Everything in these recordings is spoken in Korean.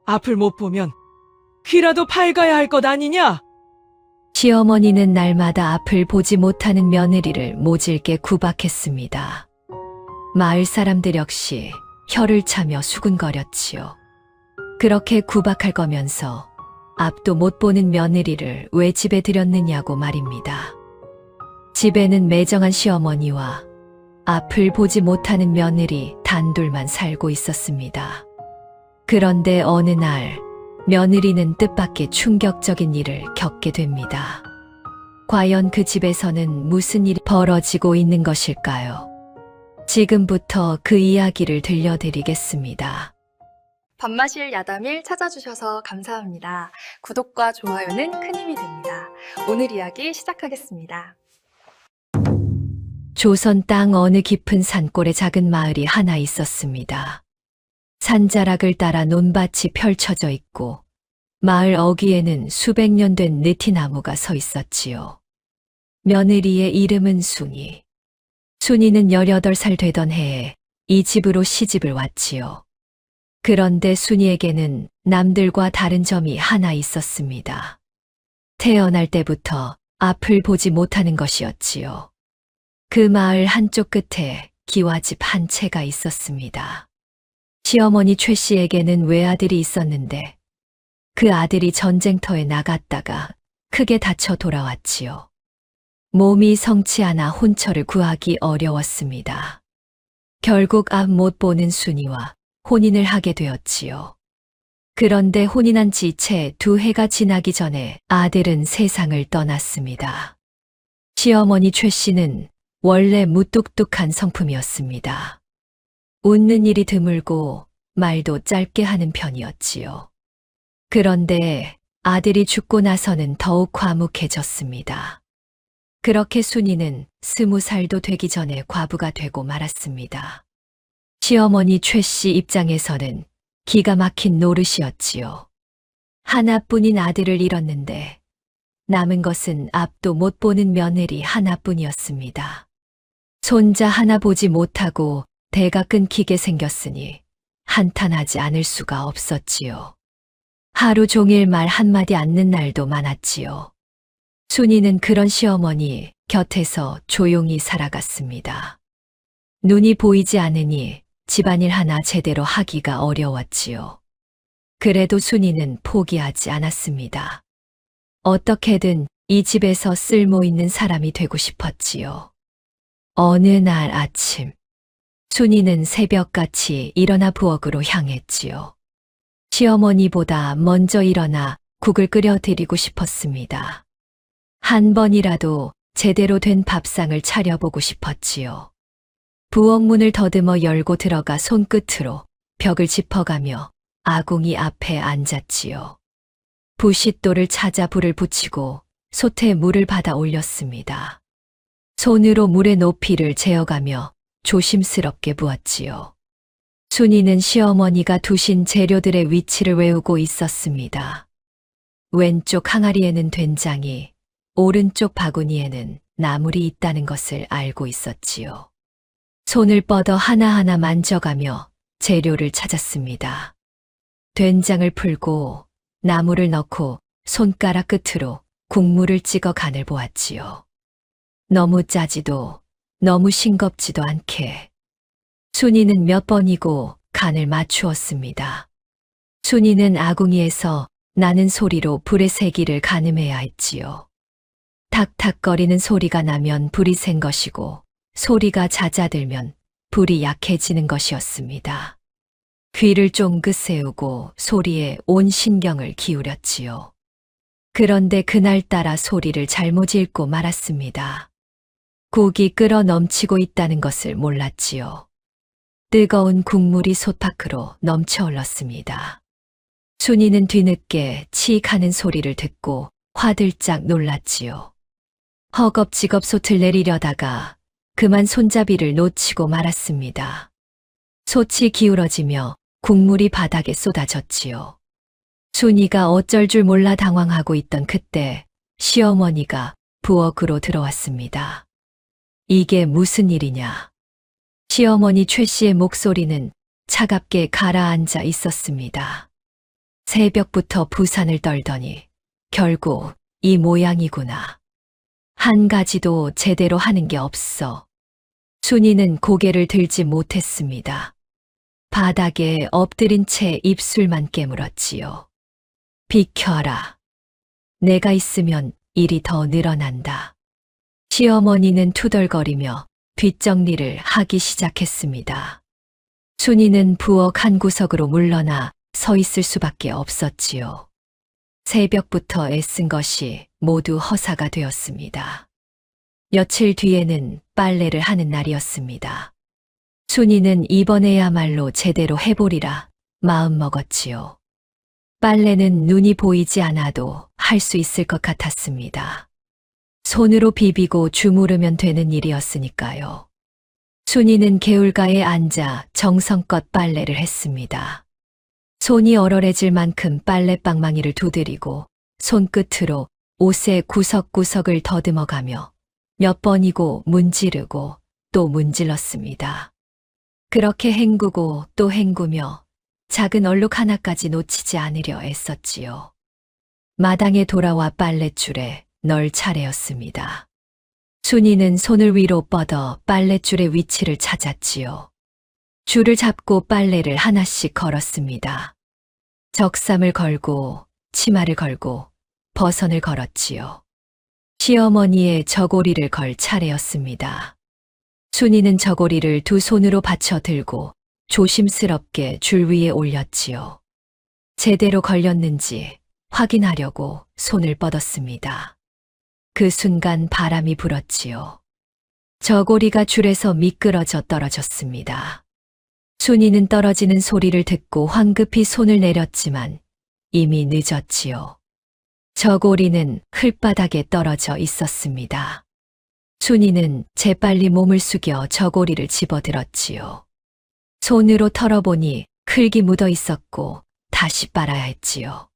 앞을 못 보면 귀라도 밝아야 할 것 아니냐? 시어머니는 날마다 앞을 보지 못하는 며느리를 모질게 구박했습니다. 마을 사람들 역시 혀를 차며 수군거렸지요. 그렇게 구박할 거면서 앞도 못 보는 며느리를 왜 집에 들였느냐고 말입니다. 집에는 매정한 시어머니와 앞을 보지 못하는 며느리 단둘만 살고 있었습니다. 그런데 어느 날 며느리는 뜻밖의 충격적인 일을 겪게 됩니다. 과연 그 집에서는 무슨 일이 벌어지고 있는 것일까요? 지금부터 그 이야기를 들려드리겠습니다. 밥마실 야담일 찾아주셔서 감사합니다. 구독과 좋아요는 큰 힘이 됩니다. 오늘 이야기 시작하겠습니다. 조선 땅 어느 깊은 산골에 작은 마을이 하나 있었습니다. 산자락을 따라 논밭이 펼쳐져 있고 마을 어귀에는 수백 년 된 느티나무가 서 있었지요. 며느리의 이름은 순이. 순이는 18살 되던 해에 이 집으로 시집을 왔지요. 그런데 순이에게는 남들과 다른 점이 하나 있었습니다. 태어날 때부터 앞을 보지 못하는 것이었지요. 그 마을 한쪽 끝에 기와집 한 채가 있었습니다. 시어머니 최 씨에게는 외아들이 있었는데 그 아들이 전쟁터에 나갔다가 크게 다쳐 돌아왔지요. 몸이 성치 않아 혼처를 구하기 어려웠습니다. 결국 앞 못 보는 순이와 혼인을 하게 되었지요. 그런데 혼인한 지 채 2해가 지나기 전에 아들은 세상을 떠났습니다. 시어머니 최 씨는 원래 무뚝뚝한 성품이었습니다. 웃는 일이 드물고 말도 짧게 하는 편이었지요. 그런데 아들이 죽고 나서는 더욱 과묵해졌습니다. 그렇게 순이는 20살도 되기 전에 과부가 되고 말았습니다. 시어머니 최 씨 입장에서는 기가 막힌 노릇이었지요. 하나뿐인 아들을 잃었는데 남은 것은 앞도 못 보는 며느리 하나뿐이었습니다. 손자 하나 보지 못하고 대가 끊기게 생겼으니 한탄하지 않을 수가 없었지요. 하루 종일 말 한마디 않는 날도 많았지요. 순이는 그런 시어머니 곁에서 조용히 살아갔습니다. 눈이 보이지 않으니 집안일 하나 제대로 하기가 어려웠지요. 그래도 순이는 포기하지 않았습니다. 어떻게든 이 집에서 쓸모 있는 사람이 되고 싶었지요. 어느 날 아침, 순이는 새벽같이 일어나 부엌으로 향했지요. 시어머니보다 먼저 일어나 국을 끓여 드리고 싶었습니다. 한 번이라도 제대로 된 밥상을 차려보고 싶었지요. 부엌 문을 더듬어 열고 들어가 손끝으로 벽을 짚어가며 아궁이 앞에 앉았지요. 부싯돌을 찾아 불을 붙이고 솥에 물을 받아 올렸습니다. 손으로 물의 높이를 재어가며 조심스럽게 부었지요. 순이는 시어머니가 두신 재료들의 위치를 외우고 있었습니다. 왼쪽 항아리에는 된장이, 오른쪽 바구니에는 나물이 있다는 것을 알고 있었지요. 손을 뻗어 하나하나 만져가며 재료를 찾았습니다. 된장을 풀고 나물을 넣고 손가락 끝으로 국물을 찍어 간을 보았지요. 너무 짜지도 너무 싱겁지도 않게. 순이는 몇 번이고 간을 맞추었습니다. 순이는 아궁이에서 나는 소리로 불의 세기를 가늠해야 했지요. 탁탁거리는 소리가 나면 불이 센 것이고 소리가 잦아들면 불이 약해지는 것이었습니다. 귀를 쫑긋 세우고 소리에 온 신경을 기울였지요. 그런데 그날따라 소리를 잘못 읽고 말았습니다. 국이 끓어 넘치고 있다는 것을 몰랐지요. 뜨거운 국물이 솥 밖으로 넘쳐 흘렀습니다. 순이는 뒤늦게 치익 하는 소리를 듣고 화들짝 놀랐지요. 허겁지겁 솥을 내리려다가 그만 손잡이를 놓치고 말았습니다. 솥이 기울어지며 국물이 바닥에 쏟아졌지요. 순이가 어쩔 줄 몰라 당황하고 있던 그때 시어머니가 부엌으로 들어왔습니다. 이게 무슨 일이냐? 시어머니 최 씨의 목소리는 차갑게 가라앉아 있었습니다. 새벽부터 부산을 떨더니 결국 이 모양이구나. 한 가지도 제대로 하는 게 없어. 순이는 고개를 들지 못했습니다. 바닥에 엎드린 채 입술만 깨물었지요. 비켜라. 내가 있으면 일이 더 늘어난다. 시어머니는 투덜거리며 뒷정리를 하기 시작했습니다. 순이는 부엌 한 구석으로 물러나 서 있을 수밖에 없었지요. 새벽부터 애쓴 것이 모두 허사가 되었습니다. 며칠 뒤에는 빨래를 하는 날이었습니다. 순이는 이번에야말로 제대로 해보리라 마음먹었지요. 빨래는 눈이 보이지 않아도 할 수 있을 것 같았습니다. 손으로 비비고 주무르면 되는 일이었으니까요. 순이는 개울가에 앉아 정성껏 빨래를 했습니다. 손이 얼얼해질 만큼 빨래방망이를 두드리고 손끝으로 옷의 구석구석을 더듬어가며 몇 번이고 문지르고 또 문질렀습니다. 그렇게 헹구고 또 헹구며 작은 얼룩 하나까지 놓치지 않으려 애썼지요. 마당에 돌아와 빨랫줄에 널 차례였습니다. 순이는 손을 위로 뻗어 빨랫줄의 위치를 찾았지요. 줄을 잡고 빨래를 하나씩 걸었습니다. 적삼을 걸고 치마를 걸고 버선을 걸었지요. 시어머니의 저고리를 걸 차례였습니다. 순이는 저고리를 두 손으로 받쳐 들고 조심스럽게 줄 위에 올렸지요. 제대로 걸렸는지 확인하려고 손을 뻗었습니다. 그 순간 바람이 불었지요. 저고리가 줄에서 미끄러져 떨어졌습니다. 순이는 떨어지는 소리를 듣고 황급히 손을 내렸지만 이미 늦었지요. 저고리는 흘바닥에 떨어져 있었습니다. 순이는 재빨리 몸을 숙여 저고리를 집어들었지요. 손으로 털어보니 흙이 묻어 있었고 다시 빨아야 했지요.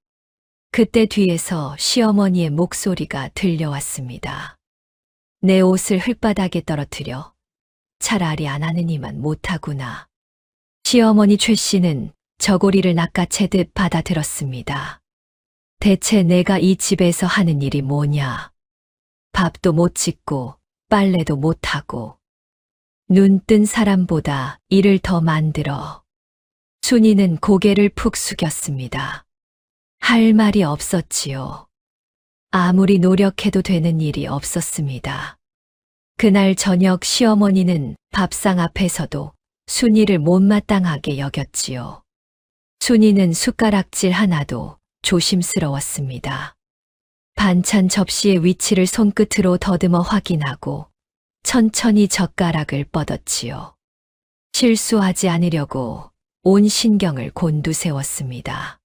그때 뒤에서 시어머니의 목소리가 들려왔습니다. 내 옷을 흙바닥에 떨어뜨려 차라리 안 하느니만 못하구나. 시어머니 최 씨는 저고리를 낚아채듯 받아들었습니다. 대체 내가 이 집에서 하는 일이 뭐냐? 밥도 못 짓고 빨래도 못하고 눈 뜬 사람보다 일을 더 만들어. 순이는 고개를 푹 숙였습니다. 할 말이 없었지요. 아무리 노력해도 되는 일이 없었습니다. 그날 저녁 시어머니는 밥상 앞에서도 순이를 못마땅하게 여겼지요. 순이는 숟가락질 하나도 조심스러웠습니다. 반찬 접시의 위치를 손끝으로 더듬어 확인하고 천천히 젓가락을 뻗었지요. 실수하지 않으려고 온 신경을 곤두세웠습니다.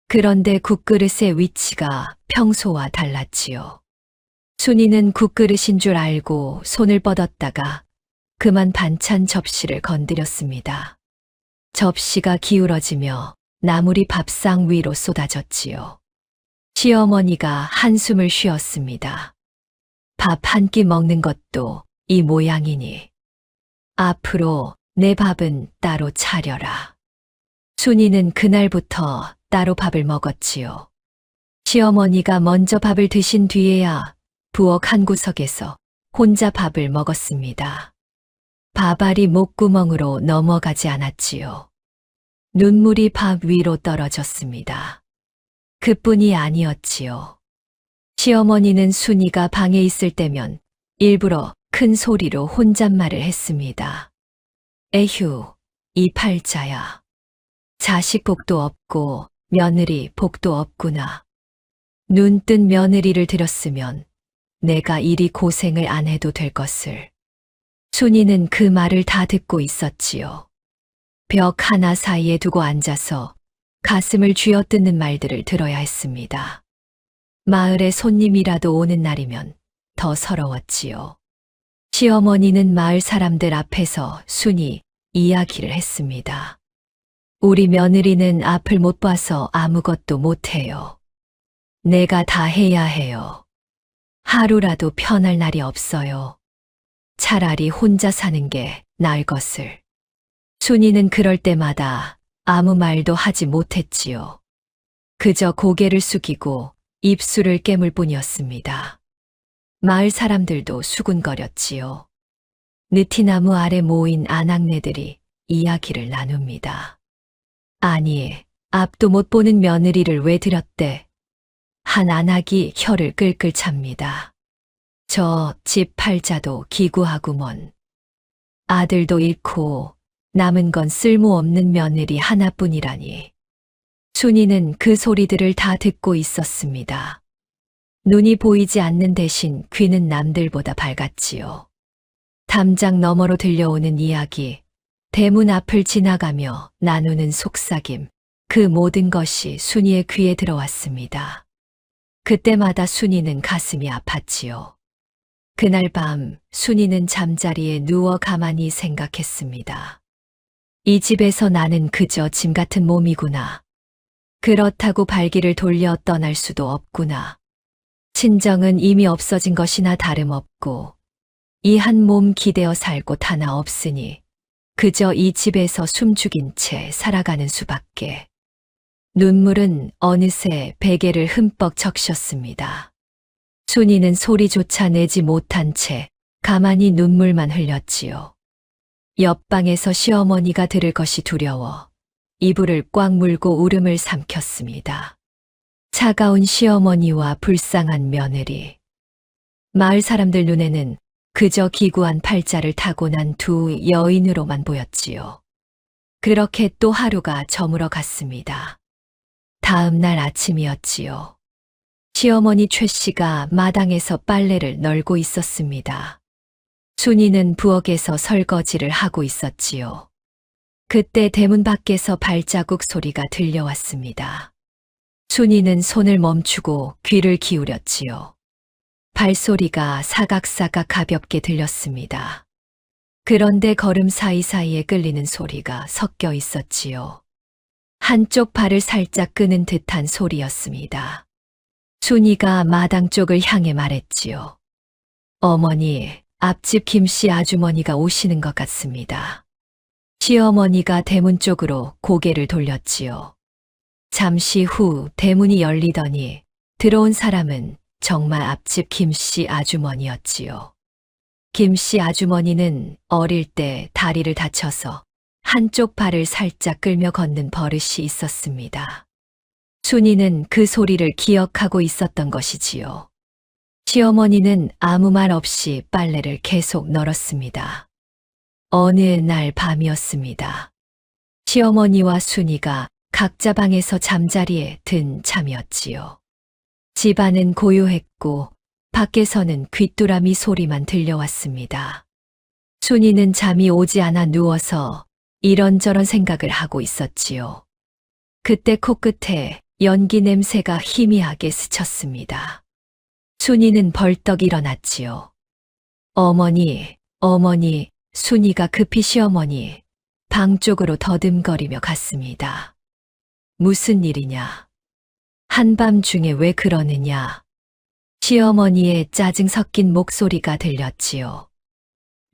그런데 국그릇의 위치가 평소와 달랐지요. 순이는 국그릇인 줄 알고 손을 뻗었다가 그만 반찬 접시를 건드렸습니다. 접시가 기울어지며 나물이 밥상 위로 쏟아졌지요. 시어머니가 한숨을 쉬었습니다. 밥 한 끼 먹는 것도 이 모양이니 앞으로 내 밥은 따로 차려라. 순이는 그날부터 따로 밥을 먹었지요. 시어머니가 먼저 밥을 드신 뒤에야 부엌 한 구석에서 혼자 밥을 먹었습니다. 밥알이 목구멍으로 넘어가지 않았지요. 눈물이 밥 위로 떨어졌습니다. 그뿐이 아니었지요. 시어머니는 순이가 방에 있을 때면 일부러 큰 소리로 혼잣말을 했습니다. 에휴, 이 팔자야. 자식 복도 없고 며느리 복도 없구나. 눈 뜬 며느리를 들였으면 내가 이리 고생을 안 해도 될 것을. 순이는 그 말을 다 듣고 있었지요. 벽 하나 사이에 두고 앉아서 가슴을 쥐어뜯는 말들을 들어야 했습니다. 마을에 손님이라도 오는 날이면 더 서러웠지요. 시어머니는 마을 사람들 앞에서 순이 이야기를 했습니다. 우리 며느리는 앞을 못 봐서 아무것도 못해요. 내가 다 해야 해요. 하루라도 편할 날이 없어요. 차라리 혼자 사는 게 나을 것을. 순이는 그럴 때마다 아무 말도 하지 못했지요. 그저 고개를 숙이고 입술을 깨물 뿐이었습니다. 마을 사람들도 수군거렸지요. 느티나무 아래 모인 아낙네들이 이야기를 나눕니다. 아니, 앞도 못 보는 며느리를 왜 들였대? 한 아낙이 혀를 끌끌 찹니다. 저 집 팔자도 기구하구먼. 아들도 잃고 남은 건 쓸모없는 며느리 하나뿐이라니. 순이는 그 소리들을 다 듣고 있었습니다. 눈이 보이지 않는 대신 귀는 남들보다 밝았지요. 담장 너머로 들려오는 이야기, 대문 앞을 지나가며 나누는 속삭임, 그 모든 것이 순이의 귀에 들어왔습니다. 그때마다 순이는 가슴이 아팠지요. 그날 밤 순이는 잠자리에 누워 가만히 생각했습니다. 이 집에서 나는 그저 짐 같은 몸이구나. 그렇다고 발길을 돌려 떠날 수도 없구나. 친정은 이미 없어진 것이나 다름없고 이 한 몸 기대어 살 곳 하나 없으니 그저 이 집에서 숨죽인 채 살아가는 수밖에. 눈물은 어느새 베개를 흠뻑 적셨습니다. 순이는 소리조차 내지 못한 채 가만히 눈물만 흘렸지요. 옆방에서 시어머니가 들을 것이 두려워 이불을 꽉 물고 울음을 삼켰습니다. 차가운 시어머니와 불쌍한 며느리. 마을 사람들 눈에는 그저 기구한 팔자를 타고난 두 여인으로만 보였지요. 그렇게 또 하루가 저물어 갔습니다. 다음 날 아침이었지요. 시어머니 최 씨가 마당에서 빨래를 널고 있었습니다. 순이는 부엌에서 설거지를 하고 있었지요. 그때 대문 밖에서 발자국 소리가 들려왔습니다. 순이는 손을 멈추고 귀를 기울였지요. 발소리가 사각사각 가볍게 들렸습니다. 그런데 걸음 사이사이에 끌리는 소리가 섞여 있었지요. 한쪽 발을 살짝 끄는 듯한 소리였습니다. 순이가 마당 쪽을 향해 말했지요. 어머니, 앞집 김씨 아주머니가 오시는 것 같습니다. 시어머니가 대문 쪽으로 고개를 돌렸지요. 잠시 후 대문이 열리더니 들어온 사람은 정말 앞집 김씨 아주머니였지요. 김씨 아주머니는 어릴 때 다리를 다쳐서 한쪽 발을 살짝 끌며 걷는 버릇이 있었습니다. 순이는 그 소리를 기억하고 있었던 것이지요. 시어머니는 아무 말 없이 빨래를 계속 널었습니다. 어느 날 밤이었습니다. 시어머니와 순이가 각자 방에서 잠자리에 든 잠이었지요. 집안은 고요했고 밖에서는 귀뚜라미 소리만 들려왔습니다. 순이는 잠이 오지 않아 누워서 이런저런 생각을 하고 있었지요. 그때 코끝에 연기 냄새가 희미하게 스쳤습니다. 순이는 벌떡 일어났지요. 어머니, 어머니, 순이가 급히 시어머니 방 쪽으로 더듬거리며 갔습니다. 무슨 일이냐? 한밤중에 왜 그러느냐? 시어머니의 짜증 섞인 목소리가 들렸지요.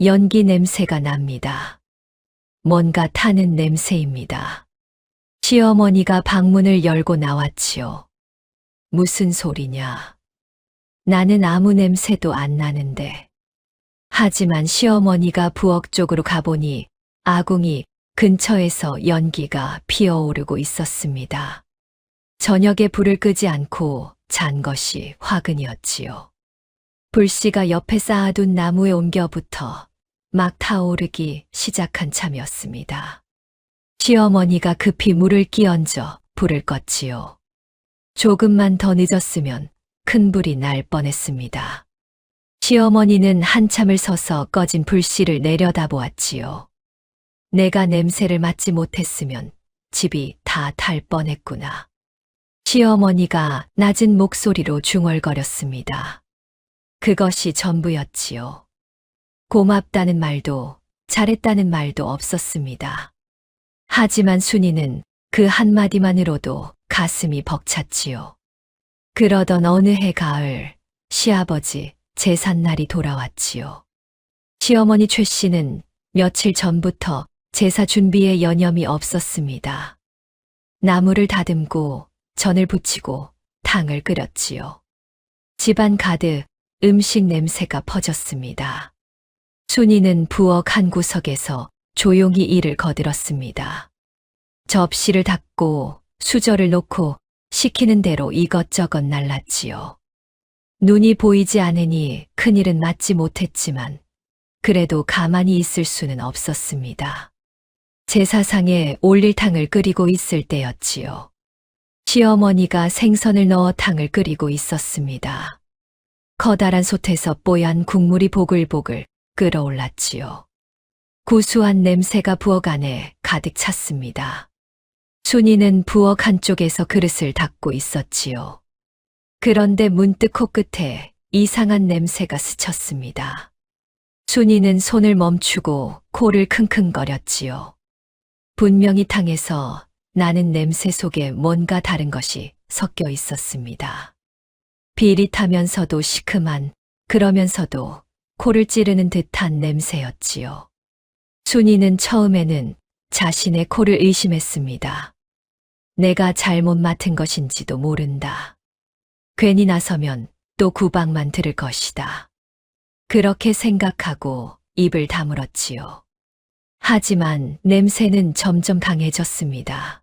연기 냄새가 납니다. 뭔가 타는 냄새입니다. 시어머니가 방문을 열고 나왔지요. 무슨 소리냐? 나는 아무 냄새도 안 나는데. 하지만 시어머니가 부엌 쪽으로 가보니 아궁이 근처에서 연기가 피어오르고 있었습니다. 저녁에 불을 끄지 않고 잔 것이 화근이었지요. 불씨가 옆에 쌓아둔 나무에 옮겨붙어 막 타오르기 시작한 참이었습니다. 시어머니가 급히 물을 끼얹어 불을 껐지요. 조금만 더 늦었으면 큰 불이 날 뻔했습니다. 시어머니는 한참을 서서 꺼진 불씨를 내려다보았지요. 내가 냄새를 맡지 못했으면 집이 다 탈 뻔했구나. 시어머니가 낮은 목소리로 중얼거렸습니다. 그것이 전부였지요. 고맙다는 말도 잘했다는 말도 없었습니다. 하지만 순이는 그 한마디만으로도 가슴이 벅찼지요. 그러던 어느 해 가을, 시아버지 제삿날이 돌아왔지요. 시어머니 최 씨는 며칠 전부터 제사 준비에 여념이 없었습니다. 나무를 다듬고 전을 부치고 탕을 끓였지요. 집안 가득 음식 냄새가 퍼졌습니다. 순이는 부엌 한 구석에서 조용히 일을 거들었습니다. 접시를 닦고 수저를 놓고 시키는 대로 이것저것 날랐지요. 눈이 보이지 않으니 큰일은 맡지 못했지만 그래도 가만히 있을 수는 없었습니다. 제사상에 올릴 탕을 끓이고 있을 때였지요. 시어머니가 생선을 넣어 탕을 끓이고 있었습니다. 커다란 솥에서 뽀얀 국물이 보글보글 끓어올랐지요. 구수한 냄새가 부엌 안에 가득 찼습니다. 순이는 부엌 한쪽에서 그릇을 닦고 있었지요. 그런데 문득 코끝에 이상한 냄새가 스쳤습니다. 순이는 손을 멈추고 코를 킁킁거렸지요. 분명히 탕에서 나는 냄새 속에 뭔가 다른 것이 섞여 있었습니다. 비릿하면서도 시큼한, 그러면서도 코를 찌르는 듯한 냄새였지요. 순이는 처음에는 자신의 코를 의심했습니다. 내가 잘못 맡은 것인지도 모른다. 괜히 나서면 또 구박만 들을 것이다. 그렇게 생각하고 입을 다물었지요. 하지만 냄새는 점점 강해졌습니다.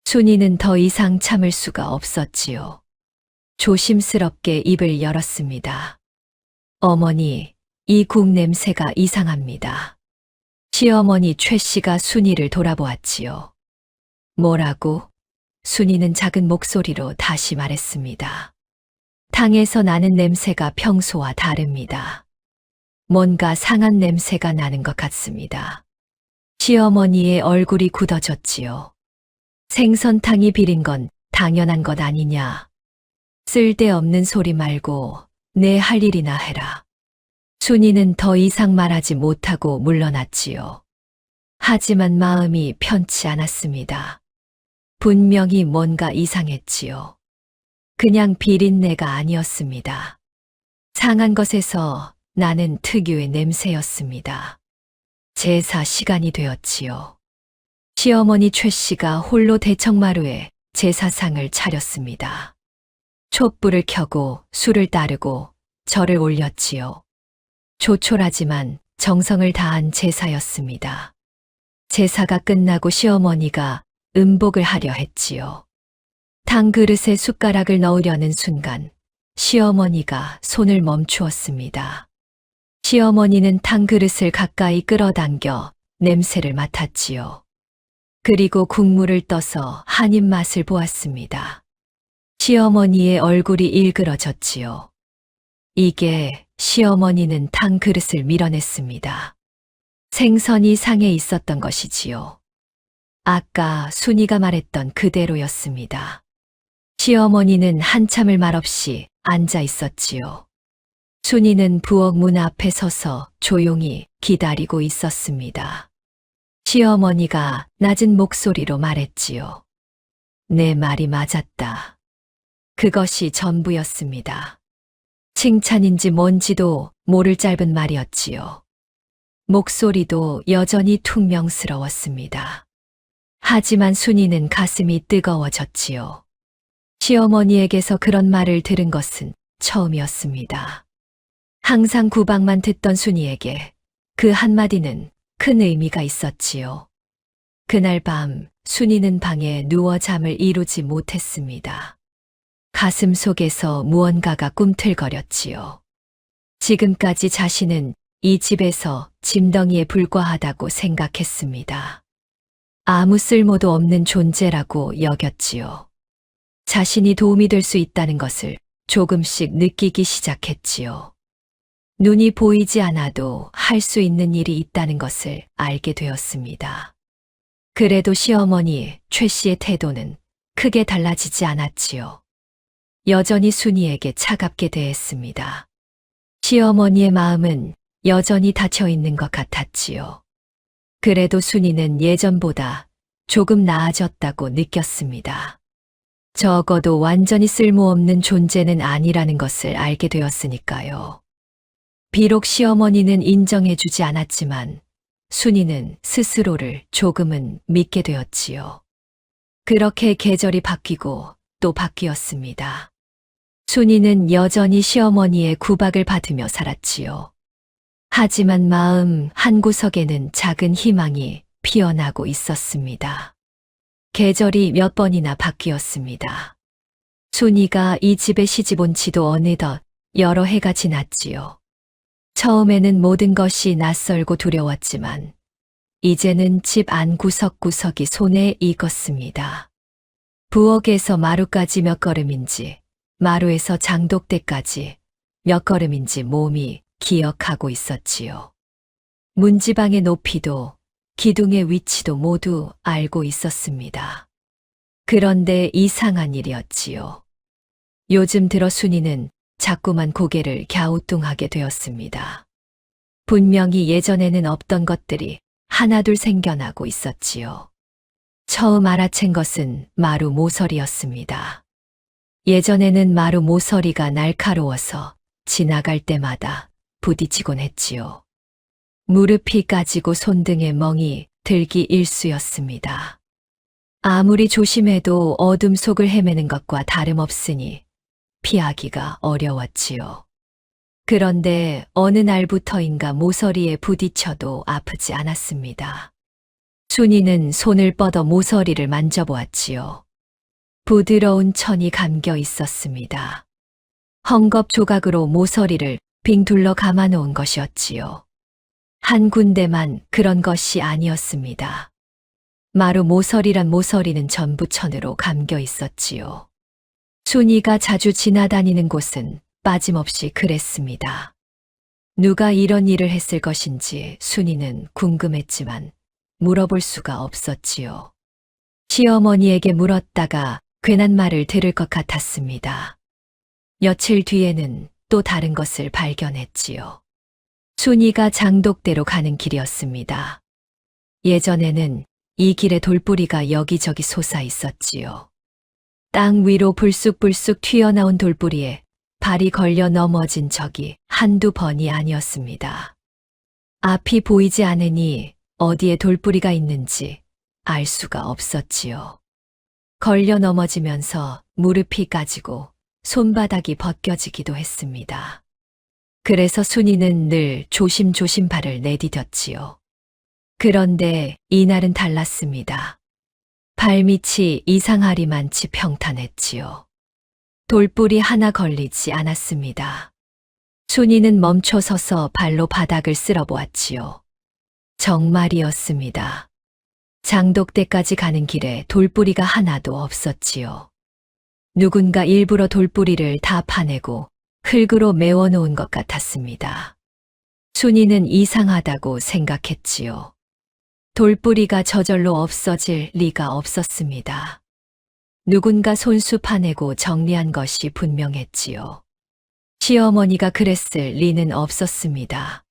순이는 더 이상 참을 수가 없었지요. 조심스럽게 입을 열었습니다. 어머니, 이 국 냄새가 이상합니다. 시어머니 최 씨가 순이를 돌아보았지요. 뭐라고? 순이는 작은 목소리로 다시 말했습니다. 탕에서 나는 냄새가 평소와 다릅니다. 뭔가 상한 냄새가 나는 것 같습니다. 시어머니의 얼굴이 굳어졌지요. 생선탕이 비린 건 당연한 것 아니냐. 쓸데없는 소리 말고 내 할 일이나 해라. 순이는 더 이상 말하지 못하고 물러났지요. 하지만 마음이 편치 않았습니다. 분명히 뭔가 이상했지요. 그냥 비린내가 아니었습니다. 상한 것에서 나는 특유의 냄새였습니다. 제사 시간이 되었지요. 시어머니 최 씨가 홀로 대청마루에 제사상을 차렸습니다. 촛불을 켜고 술을 따르고 절을 올렸지요. 조촐하지만 정성을 다한 제사였습니다. 제사가 끝나고 시어머니가 음복을 하려 했지요. 탕 그릇에 숟가락을 넣으려는 순간 시어머니가 손을 멈추었습니다. 시어머니는 탕 그릇을 가까이 끌어당겨 냄새를 맡았지요. 그리고 국물을 떠서 한 입 맛을 보았습니다. 시어머니의 얼굴이 일그러졌지요. 이게 시어머니는 탕 그릇을 밀어냈습니다. 생선이 상해 있었던 것이지요. 아까 순이가 말했던 그대로였습니다. 시어머니는 한참을 말없이 앉아 있었지요. 순이는 부엌 문 앞에 서서 조용히 기다리고 있었습니다. 시어머니가 낮은 목소리로 말했지요. 내 말이 맞았다. 그것이 전부였습니다. 칭찬인지 뭔지도 모를 짧은 말이었지요. 목소리도 여전히 퉁명스러웠습니다. 하지만 순이는 가슴이 뜨거워졌지요. 시어머니에게서 그런 말을 들은 것은 처음이었습니다. 항상 구박만 듣던 순이에게 그 한마디는 큰 의미가 있었지요. 그날 밤 순이는 방에 누워 잠을 이루지 못했습니다. 가슴 속에서 무언가가 꿈틀거렸지요. 지금까지 자신은 이 집에서 짐덩이에 불과하다고 생각했습니다. 아무 쓸모도 없는 존재라고 여겼지요. 자신이 도움이 될 수 있다는 것을 조금씩 느끼기 시작했지요. 눈이 보이지 않아도 할 수 있는 일이 있다는 것을 알게 되었습니다. 그래도 시어머니 최 씨의 태도는 크게 달라지지 않았지요. 여전히 순이에게 차갑게 대했습니다. 시어머니의 마음은 여전히 닫혀 있는 것 같았지요. 그래도 순이는 예전보다 조금 나아졌다고 느꼈습니다. 적어도 완전히 쓸모없는 존재는 아니라는 것을 알게 되었으니까요. 비록 시어머니는 인정해주지 않았지만 순이는 스스로를 조금은 믿게 되었지요. 그렇게 계절이 바뀌고 또 바뀌었습니다. 순이는 여전히 시어머니의 구박을 받으며 살았지요. 하지만 마음 한구석에는 작은 희망이 피어나고 있었습니다. 계절이 몇 번이나 바뀌었습니다. 순이가 이 집에 시집 온 지도 어느덧 여러 해가 지났지요. 처음에는 모든 것이 낯설고 두려웠지만 이제는 집 안 구석구석이 손에 익었습니다. 부엌에서 마루까지 몇 걸음인지, 마루에서 장독대까지 몇 걸음인지 몸이 기억하고 있었지요. 문지방의 높이도 기둥의 위치도 모두 알고 있었습니다. 그런데 이상한 일이었지요. 요즘 들어 순이는 자꾸만 고개를 갸우뚱하게 되었습니다. 분명히 예전에는 없던 것들이 하나둘 생겨나고 있었지요. 처음 알아챈 것은 마루 모서리였습니다. 예전에는 마루 모서리가 날카로워서 지나갈 때마다 부딪히곤 했지요. 무릎이 까지고 손등에 멍이 들기 일쑤였습니다. 아무리 조심해도 어둠 속을 헤매는 것과 다름없으니 피하기가 어려웠지요. 그런데 어느 날부터인가 모서리에 부딪혀도 아프지 않았습니다. 순이는 손을 뻗어 모서리를 만져보았지요. 부드러운 천이 감겨 있었습니다. 헝겊 조각으로 모서리를 빙 둘러 감아놓은 것이었지요. 한 군데만 그런 것이 아니었습니다. 마루 모서리란 모서리는 전부 천으로 감겨 있었지요. 순이가 자주 지나다니는 곳은 빠짐없이 그랬습니다. 누가 이런 일을 했을 것인지 순이는 궁금했지만 물어볼 수가 없었지요. 시어머니에게 물었다가 괜한 말을 들을 것 같았습니다. 며칠 뒤에는 또 다른 것을 발견했지요. 순이가 장독대로 가는 길이었습니다. 예전에는 이 길에 돌뿌리가 여기저기 솟아 있었지요. 땅 위로 불쑥불쑥 튀어나온 돌뿌리에 발이 걸려 넘어진 적이 한두 번이 아니었습니다. 앞이 보이지 않으니 어디에 돌뿌리가 있는지 알 수가 없었지요. 걸려 넘어지면서 무릎이 까지고 손바닥이 벗겨지기도 했습니다. 그래서 순이는 늘 조심조심 발을 내디뎠지요. 그런데 이날은 달랐습니다. 발밑이 이상하리만치 평탄했지요. 돌뿌리 하나 걸리지 않았습니다. 순이는 멈춰 서서 발로 바닥을 쓸어보았지요. 정말이었습니다. 장독대까지 가는 길에 돌뿌리가 하나도 없었지요. 누군가 일부러 돌뿌리를 다 파내고 흙으로 메워놓은 것 같았습니다. 순이는 이상하다고 생각했지요. 돌뿌리가 저절로 없어질 리가 없었습니다. 누군가 손수 파내고 정리한 것이 분명했지요. 시어머니가 그랬을 리는 없었습니다.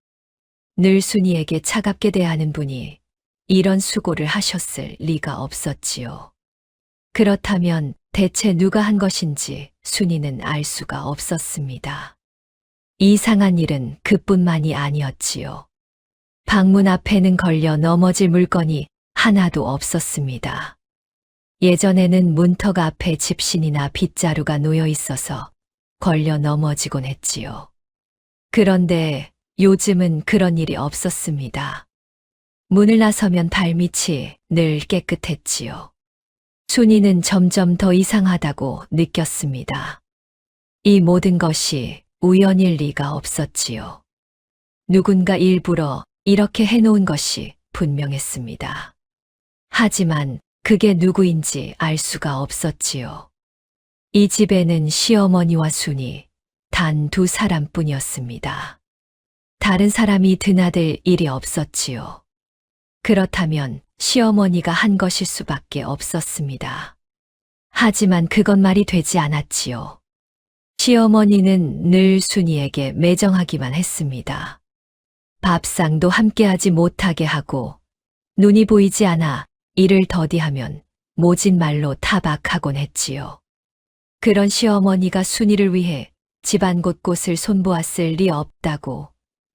늘 순이에게 차갑게 대하는 분이 이런 수고를 하셨을 리가 없었지요. 그렇다면 대체 누가 한 것인지 순이는 알 수가 없었습니다. 이상한 일은 그뿐만이 아니었지요. 방문 앞에는 걸려 넘어질 물건이 하나도 없었습니다. 예전에는 문턱 앞에 집신이나 빗자루가 놓여 있어서 걸려 넘어지곤 했지요. 그런데 요즘은 그런 일이 없었습니다. 문을 나서면 발밑이 늘 깨끗했지요. 순이는 점점 더 이상하다고 느꼈습니다. 이 모든 것이 우연일 리가 없었지요. 누군가 일부러 이렇게 해놓은 것이 분명했습니다. 하지만 그게 누구인지 알 수가 없었지요. 이 집에는 시어머니와 순이 단 두 사람뿐이었습니다. 다른 사람이 드나들 일이 없었지요. 그렇다면 시어머니가 한 것일 수밖에 없었습니다. 하지만 그건 말이 되지 않았지요. 시어머니는 늘 순이에게 매정하기만 했습니다. 밥상도 함께하지 못하게 하고 눈이 보이지 않아 일을 더디하면 모진 말로 타박하곤 했지요. 그런 시어머니가 순이를 위해 집안 곳곳을 손보았을 리 없다고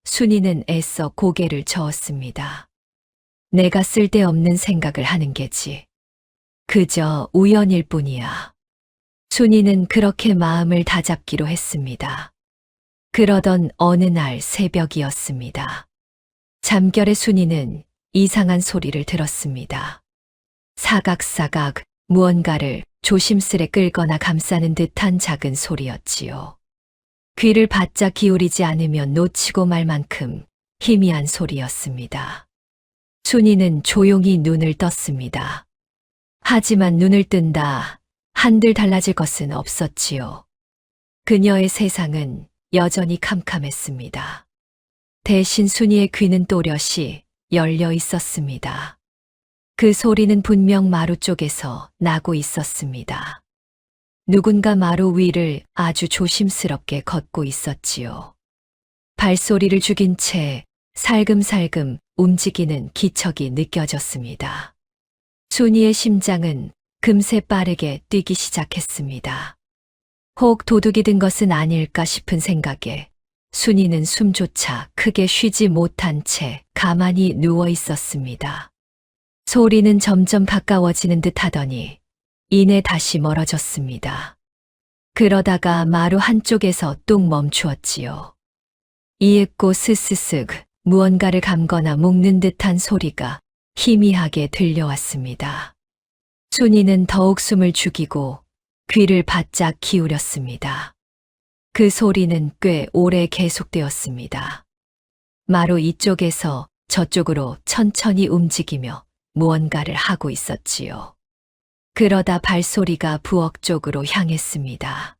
순이는 애써 고개를 저었습니다. 내가 쓸데없는 생각을 하는 게지. 그저 우연일 뿐이야. 순이는 그렇게 마음을 다잡기로 했습니다. 그러던 어느 날 새벽이었습니다. 잠결에 순이는 이상한 소리를 들었습니다. 사각사각 무언가를 조심스레 끌거나 감싸는 듯한 작은 소리였지요. 귀를 바짝 기울이지 않으면 놓치고 말 만큼 희미한 소리였습니다. 순이는 조용히 눈을 떴습니다. 하지만 눈을 뜬다 한들 달라질 것은 없었지요. 그녀의 세상은 여전히 캄캄했습니다. 대신 순이의 귀는 또렷이 열려 있었습니다. 그 소리는 분명 마루 쪽에서 나고 있었습니다. 누군가 마루 위를 아주 조심스럽게 걷고 있었지요. 발소리를 죽인 채 살금살금 움직이는 기척이 느껴졌습니다. 순이의 심장은 금세 빠르게 뛰기 시작했습니다. 혹 도둑이 든 것은 아닐까 싶은 생각에 순이는 숨조차 크게 쉬지 못한 채 가만히 누워 있었습니다. 소리는 점점 가까워지는 듯 하더니 이내 다시 멀어졌습니다. 그러다가 마루 한쪽에서 뚝 멈추었지요. 이윽고 스스슥 무언가를 감거나 묶는 듯한 소리가 희미하게 들려왔습니다. 순이는 더욱 숨을 죽이고 귀를 바짝 기울였습니다. 그 소리는 꽤 오래 계속되었습니다. 마루 이쪽에서 저쪽으로 천천히 움직이며 무언가를 하고 있었지요. 그러다 발소리가 부엌 쪽으로 향했습니다.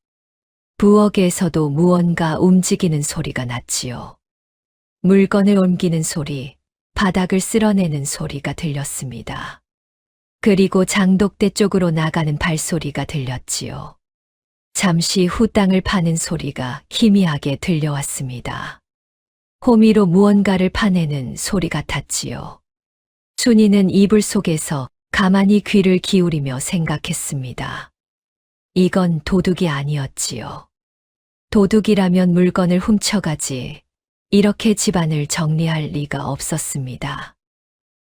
부엌에서도 무언가 움직이는 소리가 났지요. 물건을 옮기는 소리, 바닥을 쓸어내는 소리가 들렸습니다. 그리고 장독대 쪽으로 나가는 발소리가 들렸지요. 잠시 후 땅을 파는 소리가 희미하게 들려왔습니다. 호미로 무언가를 파내는 소리 같았지요. 순이는 이불 속에서 가만히 귀를 기울이며 생각했습니다. 이건 도둑이 아니었지요. 도둑이라면 물건을 훔쳐가지 이렇게 집안을 정리할 리가 없었습니다.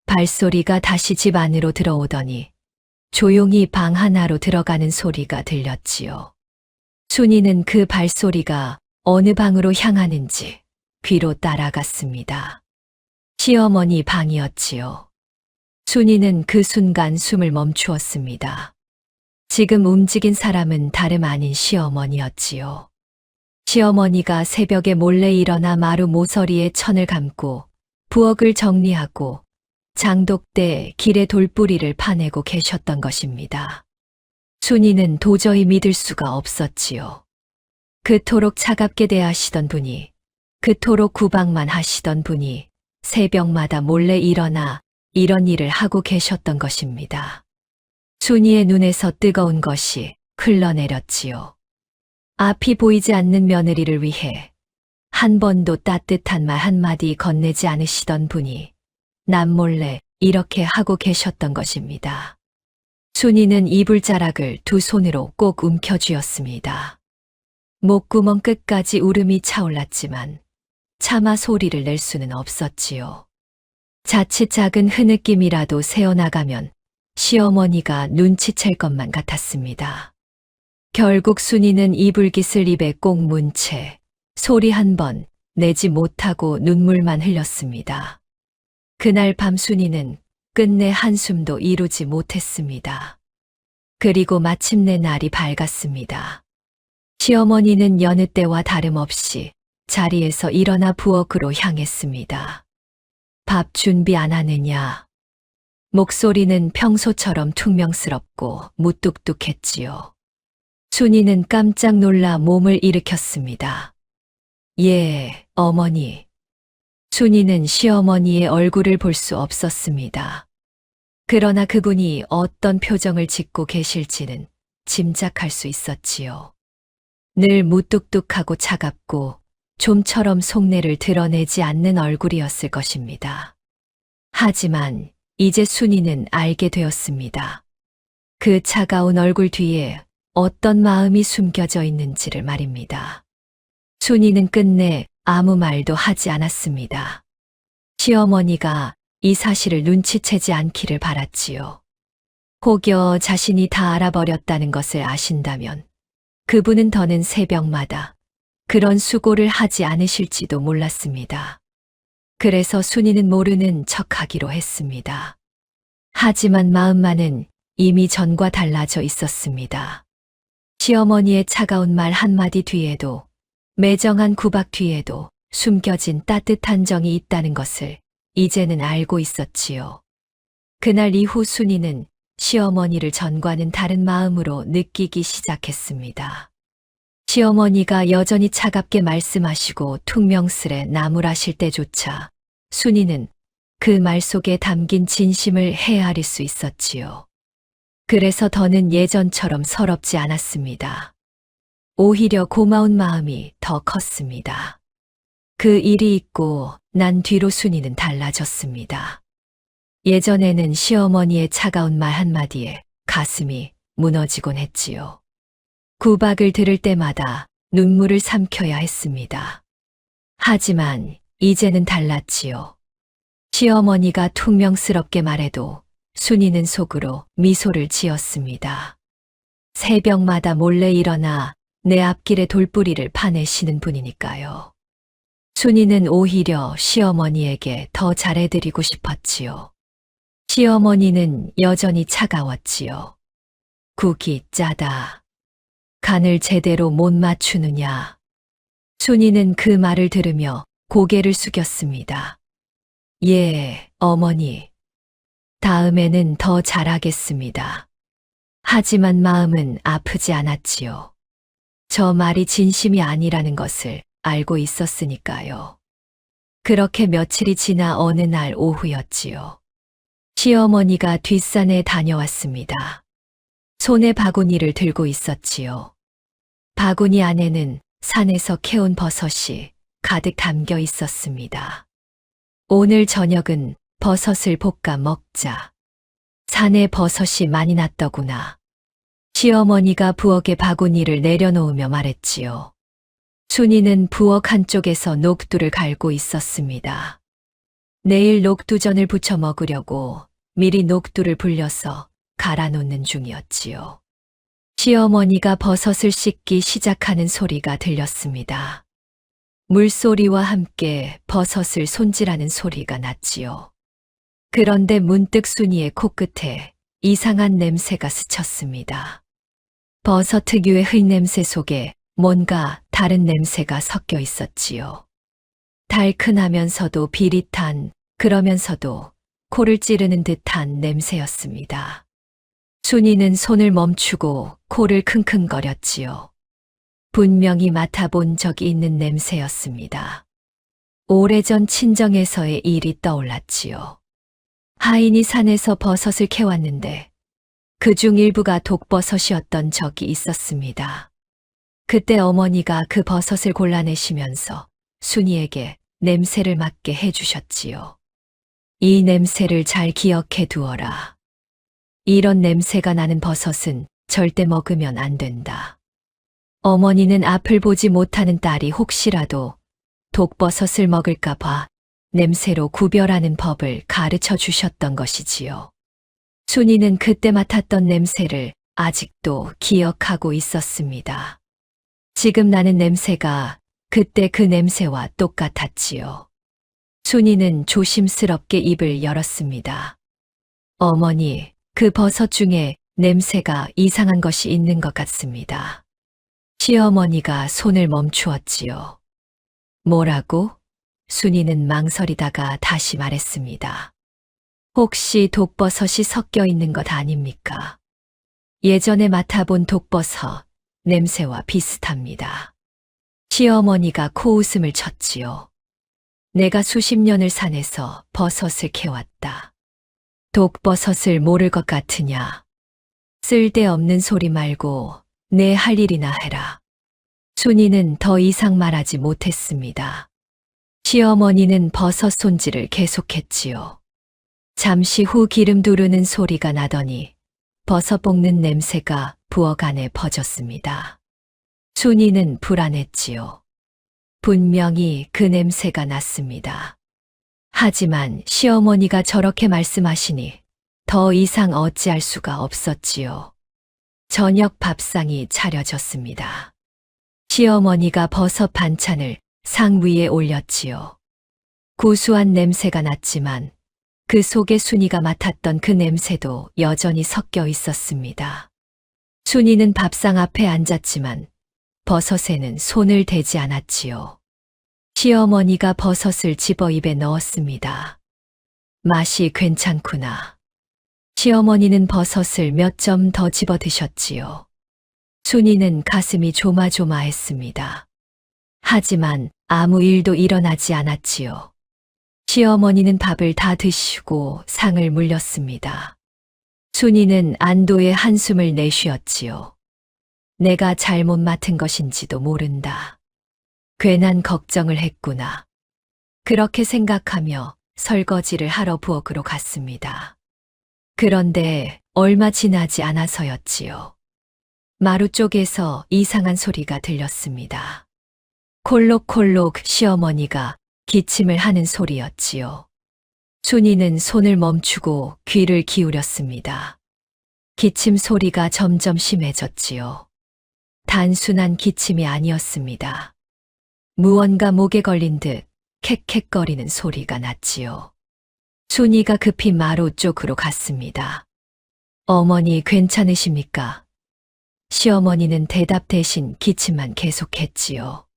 발소리가 다시 집 안으로 들어오더니 조용히 방 하나로 들어가는 소리가 들렸지요. 순이는 그 발소리가 어느 방으로 향하는지 귀로 따라갔습니다. 시어머니 방이었지요. 순이는 그 순간 숨을 멈추었습니다. 지금 움직인 사람은 다름 아닌 시어머니였지요. 시어머니가 새벽에 몰래 일어나 마루 모서리에 천을 감고 부엌을 정리하고 장독대 길의 돌뿌리를 파내고 계셨던 것입니다. 순이는 도저히 믿을 수가 없었지요. 그토록 차갑게 대하시던 분이, 그토록 구박만 하시던 분이 새벽마다 몰래 일어나 이런 일을 하고 계셨던 것입니다. 순이의 눈에서 뜨거운 것이 흘러내렸지요. 앞이 보이지 않는 며느리를 위해 한 번도 따뜻한 말 한마디 건네지 않으시던 분이 남몰래 이렇게 하고 계셨던 것입니다. 순이는 이불자락을 두 손으로 꼭 움켜쥐었습니다. 목구멍 끝까지 울음이 차올랐지만 차마 소리를 낼 수는 없었지요. 자칫 작은 흐느낌이라도 새어나가면 시어머니가 눈치챌 것만 같았습니다. 결국 순이는 이불깃을 입에 꼭 문 채 소리 한 번 내지 못하고 눈물만 흘렸습니다. 그날 밤 순이는 끝내 한숨도 이루지 못했습니다. 그리고 마침내 날이 밝았습니다. 시어머니는 여느 때와 다름없이 자리에서 일어나 부엌으로 향했습니다. 밥 준비 안 하느냐? 목소리는 평소처럼 퉁명스럽고 무뚝뚝했지요. 순이는 깜짝 놀라 몸을 일으켰습니다. 예, 어머니. 순이는 시어머니의 얼굴을 볼 수 없었습니다. 그러나 그분이 어떤 표정을 짓고 계실지는 짐작할 수 있었지요. 늘 무뚝뚝하고 차갑고 좀처럼 속내를 드러내지 않는 얼굴이었을 것입니다. 하지만 이제 순이는 알게 되었습니다. 그 차가운 얼굴 뒤에 어떤 마음이 숨겨져 있는지를 말입니다. 순이는 끝내 아무 말도 하지 않았습니다. 시어머니가 이 사실을 눈치채지 않기를 바랐지요. 혹여 자신이 다 알아버렸다는 것을 아신다면 그분은 더는 새벽마다 그런 수고를 하지 않으실지도 몰랐습니다. 그래서 순이는 모르는 척하기로 했습니다. 하지만 마음만은 이미 전과 달라져 있었습니다. 시어머니의 차가운 말 한마디 뒤에도, 매정한 구박 뒤에도 숨겨진 따뜻한 정이 있다는 것을 이제는 알고 있었지요. 그날 이후 순이는 시어머니를 전과는 다른 마음으로 느끼기 시작했습니다. 시어머니가 여전히 차갑게 말씀하시고 퉁명스레 나무라실 때조차 순이는 그 말 속에 담긴 진심을 헤아릴 수 있었지요. 그래서 더는 예전처럼 서럽지 않았습니다. 오히려 고마운 마음이 더 컸습니다. 그 일이 있고 난 뒤로 순이는 달라졌습니다. 예전에는 시어머니의 차가운 말 한마디에 가슴이 무너지곤 했지요. 구박을 들을 때마다 눈물을 삼켜야 했습니다. 하지만 이제는 달랐지요. 시어머니가 퉁명스럽게 말해도 순이는 속으로 미소를 지었습니다. 새벽마다 몰래 일어나 내 앞길에 돌뿌리를 파내시는 분이니까요. 순이는 오히려 시어머니에게 더 잘해드리고 싶었지요. 시어머니는 여전히 차가웠지요. 국이 짜다. 간을 제대로 못 맞추느냐. 순이는 그 말을 들으며 고개를 숙였습니다. 예, 어머니. 다음에는 더 잘하겠습니다. 하지만 마음은 아프지 않았지요. 저 말이 진심이 아니라는 것을 알고 있었으니까요. 그렇게 며칠이 지나 어느 날 오후였지요. 시어머니가 뒷산에 다녀왔습니다. 손에 바구니를 들고 있었지요. 바구니 안에는 산에서 캐온 버섯이 가득 담겨 있었습니다. 오늘 저녁은 버섯을 볶아 먹자. 산에 버섯이 많이 났더구나. 시어머니가 부엌에 바구니를 내려놓으며 말했지요. 순이는 부엌 한쪽에서 녹두를 갈고 있었습니다. 내일 녹두전을 부쳐 먹으려고 미리 녹두를 불려서 갈아 놓는 중이었지요. 시어머니가 버섯을 씻기 시작하는 소리가 들렸습니다. 물소리와 함께 버섯을 손질하는 소리가 났지요. 그런데 문득 순이의 코끝에 이상한 냄새가 스쳤습니다. 버섯 특유의 흙냄새 속에 뭔가 다른 냄새가 섞여 있었지요. 달큰하면서도 비릿한, 그러면서도 코를 찌르는 듯한 냄새였습니다. 순이는 손을 멈추고 코를 킁킁거렸지요. 분명히 맡아본 적이 있는 냄새였습니다. 오래전 친정에서의 일이 떠올랐지요. 하인이 산에서 버섯을 캐왔는데 그중 일부가 독버섯이었던 적이 있었습니다. 그때 어머니가 그 버섯을 골라내시면서 순이에게 냄새를 맡게 해주셨지요. 이 냄새를 잘 기억해 두어라. 이런 냄새가 나는 버섯은 절대 먹으면 안 된다. 어머니는 앞을 보지 못하는 딸이 혹시라도 독버섯을 먹을까 봐 냄새로 구별하는 법을 가르쳐 주셨던 것이지요. 순이는 그때 맡았던 냄새를 아직도 기억하고 있었습니다. 지금 나는 냄새가 그때 그 냄새와 똑같았지요. 순이는 조심스럽게 입을 열었습니다. 어머니, 그 버섯 중에 냄새가 이상한 것이 있는 것 같습니다. 시어머니가 손을 멈추었지요. 뭐라고? 순이는 망설이다가 다시 말했습니다. 혹시 독버섯이 섞여 있는 것 아닙니까? 예전에 맡아본 독버섯 냄새와 비슷합니다. 시어머니가 코웃음을 쳤지요. 내가 수십 년을 산에서 버섯을 캐왔다. 독버섯을 모를 것 같으냐? 쓸데없는 소리 말고 내 할 일이나 해라. 순이는 더 이상 말하지 못했습니다. 시어머니는 버섯 손질을 계속했지요. 잠시 후 기름 두르는 소리가 나더니 버섯 볶는 냄새가 부엌 안에 퍼졌습니다. 순이는 불안했지요. 분명히 그 냄새가 났습니다. 하지만 시어머니가 저렇게 말씀하시니 더 이상 어찌할 수가 없었지요. 저녁 밥상이 차려졌습니다. 시어머니가 버섯 반찬을 상 위에 올렸지요. 구수한 냄새가 났지만 그 속에 순이가 맡았던 그 냄새도 여전히 섞여 있었습니다. 순이는 밥상 앞에 앉았지만 버섯에는 손을 대지 않았지요. 시어머니가 버섯을 집어 입에 넣었습니다. 맛이 괜찮구나. 시어머니는 버섯을 몇 점 더 집어 드셨지요. 순이는 가슴이 조마조마했습니다. 하지만 아무 일도 일어나지 않았지요. 시어머니는 밥을 다 드시고 상을 물렸습니다. 순이는 안도의 한숨을 내쉬었지요. 내가 잘못 맡은 것인지도 모른다. 괜한 걱정을 했구나. 그렇게 생각하며 설거지를 하러 부엌으로 갔습니다. 그런데 얼마 지나지 않아서였지요. 마루 쪽에서 이상한 소리가 들렸습니다. 콜록콜록 시어머니가 기침을 하는 소리였지요. 순이는 손을 멈추고 귀를 기울였습니다. 기침 소리가 점점 심해졌지요. 단순한 기침이 아니었습니다. 무언가 목에 걸린 듯 캑캑거리는 소리가 났지요. 순이가 급히 마루 쪽으로 갔습니다. 어머니 괜찮으십니까? 시어머니는 대답 대신 기침만 계속했지요.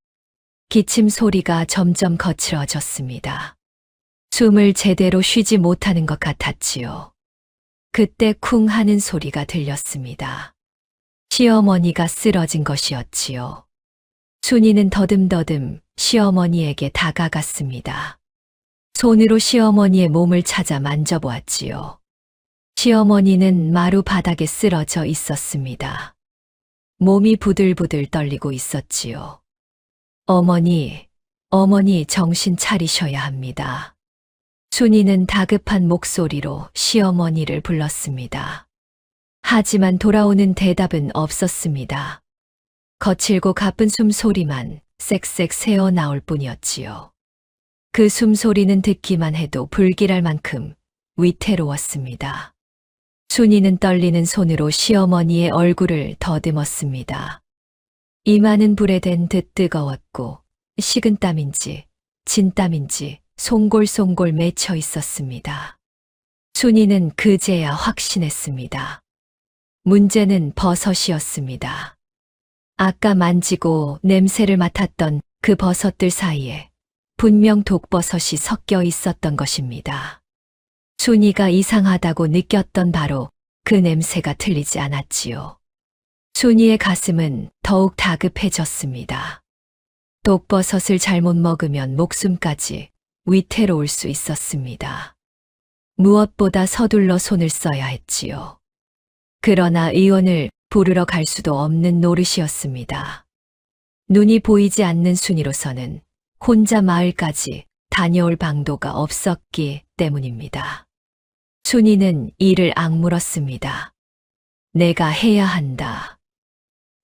기침 소리가 점점 거칠어졌습니다. 숨을 제대로 쉬지 못하는 것 같았지요. 그때 쿵 하는 소리가 들렸습니다. 시어머니가 쓰러진 것이었지요. 순이는 더듬더듬 시어머니에게 다가갔습니다. 손으로 시어머니의 몸을 찾아 만져보았지요. 시어머니는 마루 바닥에 쓰러져 있었습니다. 몸이 부들부들 떨리고 있었지요. 어머니 정신 차리셔야 합니다. 순이는 다급한 목소리로 시어머니를 불렀습니다. 하지만 돌아오는 대답은 없었습니다. 거칠고 가쁜 숨소리만 쌕쌕 새어 나올 뿐이었지요. 그 숨소리는 듣기만 해도 불길할 만큼 위태로웠습니다. 순이는 떨리는 손으로 시어머니의 얼굴을 더듬었습니다. 이마는 불에 댄 듯 뜨거웠고 식은땀인지 진땀인지 송골송골 맺혀 있었습니다. 순이는 그제야 확신했습니다. 문제는 버섯이었습니다. 아까 만지고 냄새를 맡았던 그 버섯들 사이에 분명 독버섯이 섞여 있었던 것입니다. 순이가 이상하다고 느꼈던 바로 그 냄새가 틀리지 않았지요. 순이의 가슴은 더욱 다급해졌습니다. 독버섯을 잘못 먹으면 목숨까지 위태로울 수 있었습니다. 무엇보다 서둘러 손을 써야 했지요. 그러나 의원을 부르러 갈 수도 없는 노릇이었습니다. 눈이 보이지 않는 순이로서는 혼자 마을까지 다녀올 방도가 없었기 때문입니다. 순이는 이를 악물었습니다. 내가 해야 한다.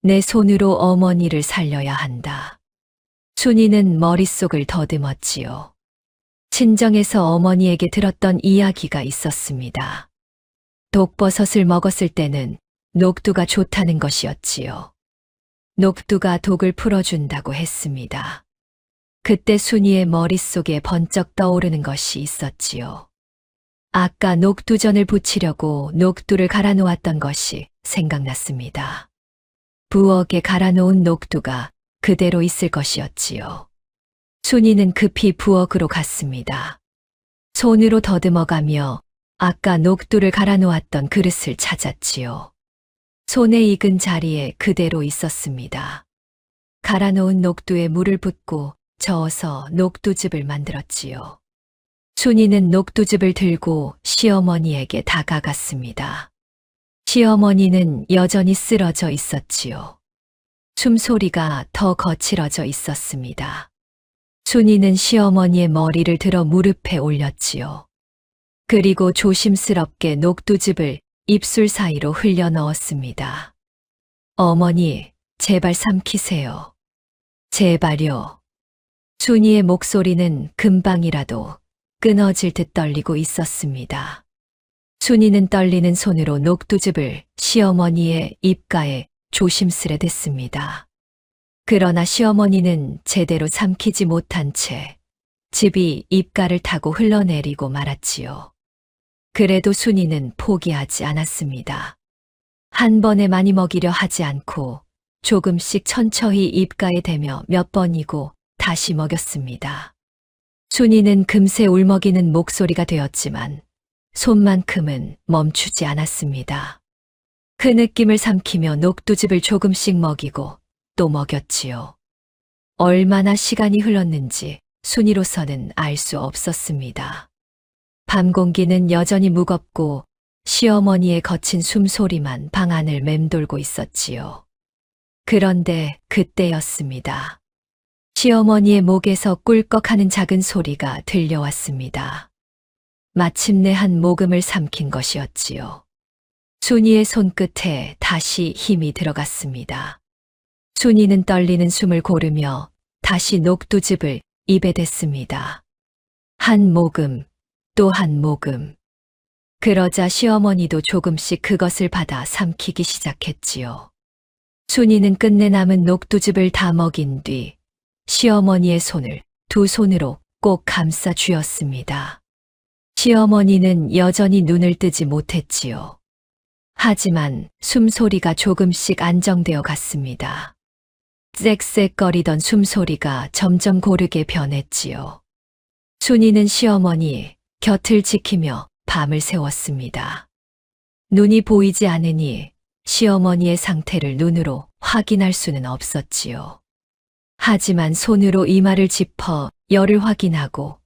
내 손으로 어머니를 살려야 한다. 순이는 머릿속을 더듬었지요. 친정에서 어머니에게 들었던 이야기가 있었습니다. 독버섯을 먹었을 때는 녹두가 좋다는 것이었지요. 녹두가 독을 풀어준다고 했습니다. 그때 순이의 머릿속에 번쩍 떠오르는 것이 있었지요. 아까 녹두전을 부치려고 녹두를 갈아 놓았던 것이 생각났습니다. 부엌에 갈아 놓은 녹두가 그대로 있을 것이었지요. 순이는 급히 부엌으로 갔습니다. 손으로 더듬어가며 아까 녹두를 갈아 놓았던 그릇을 찾았지요. 손에 익은 자리에 그대로 있었습니다. 갈아 놓은 녹두에 물을 붓고 저어서 녹두즙을 만들었지요. 순이는 녹두즙을 들고 시어머니에게 다가갔습니다. 시어머니는 여전히 쓰러져 있었지요. 숨소리가 더 거칠어져 있었습니다. 순이는 시어머니의 머리를 들어 무릎에 올렸지요. 그리고 조심스럽게 녹두즙을 입술 사이로 흘려 넣었습니다. 어머니, 제발 삼키세요. 제발요. 순이의 목소리는 금방이라도 끊어질 듯 떨리고 있었습니다. 순이는 떨리는 손으로 녹두즙을 시어머니의 입가에 조심스레 댔습니다. 그러나 시어머니는 제대로 삼키지 못한 채 즙이 입가를 타고 흘러내리고 말았지요. 그래도 순이는 포기하지 않았습니다. 한 번에 많이 먹이려 하지 않고 조금씩 천천히 입가에 대며 몇 번이고 다시 먹였습니다. 순이는 금세 울먹이는 목소리가 되었지만 손만큼은 멈추지 않았습니다. 그 느낌을 삼키며 녹두즙을 조금씩 먹이고 또 먹였지요. 얼마나 시간이 흘렀는지 순이로서는 알 수 없었습니다. 밤 공기는 여전히 무겁고 시어머니의 거친 숨소리만 방 안을 맴돌고 있었지요. 그런데 그때였습니다. 시어머니의 목에서 꿀꺽하는 작은 소리가 들려왔습니다. 마침내 한 모금을 삼킨 것이었지요. 순이의 손끝에 다시 힘이 들어갔습니다. 순이는 떨리는 숨을 고르며 다시 녹두즙을 입에 댔습니다. 한 모금, 또 한 모금. 그러자 시어머니도 조금씩 그것을 받아 삼키기 시작했지요. 순이는 끝내 남은 녹두즙을 다 먹인 뒤 시어머니의 손을 두 손으로 꼭 감싸 쥐었습니다. 시어머니는 여전히 눈을 뜨지 못했지요. 하지만 숨소리가 조금씩 안정되어 갔습니다. 쌕쌕거리던 숨소리가 점점 고르게 변했지요. 순이는 시어머니 곁을 지키며 밤을 새웠습니다. 눈이 보이지 않으니 시어머니의 상태를 눈으로 확인할 수는 없었지요. 하지만 손으로 이마를 짚어 열을 확인하고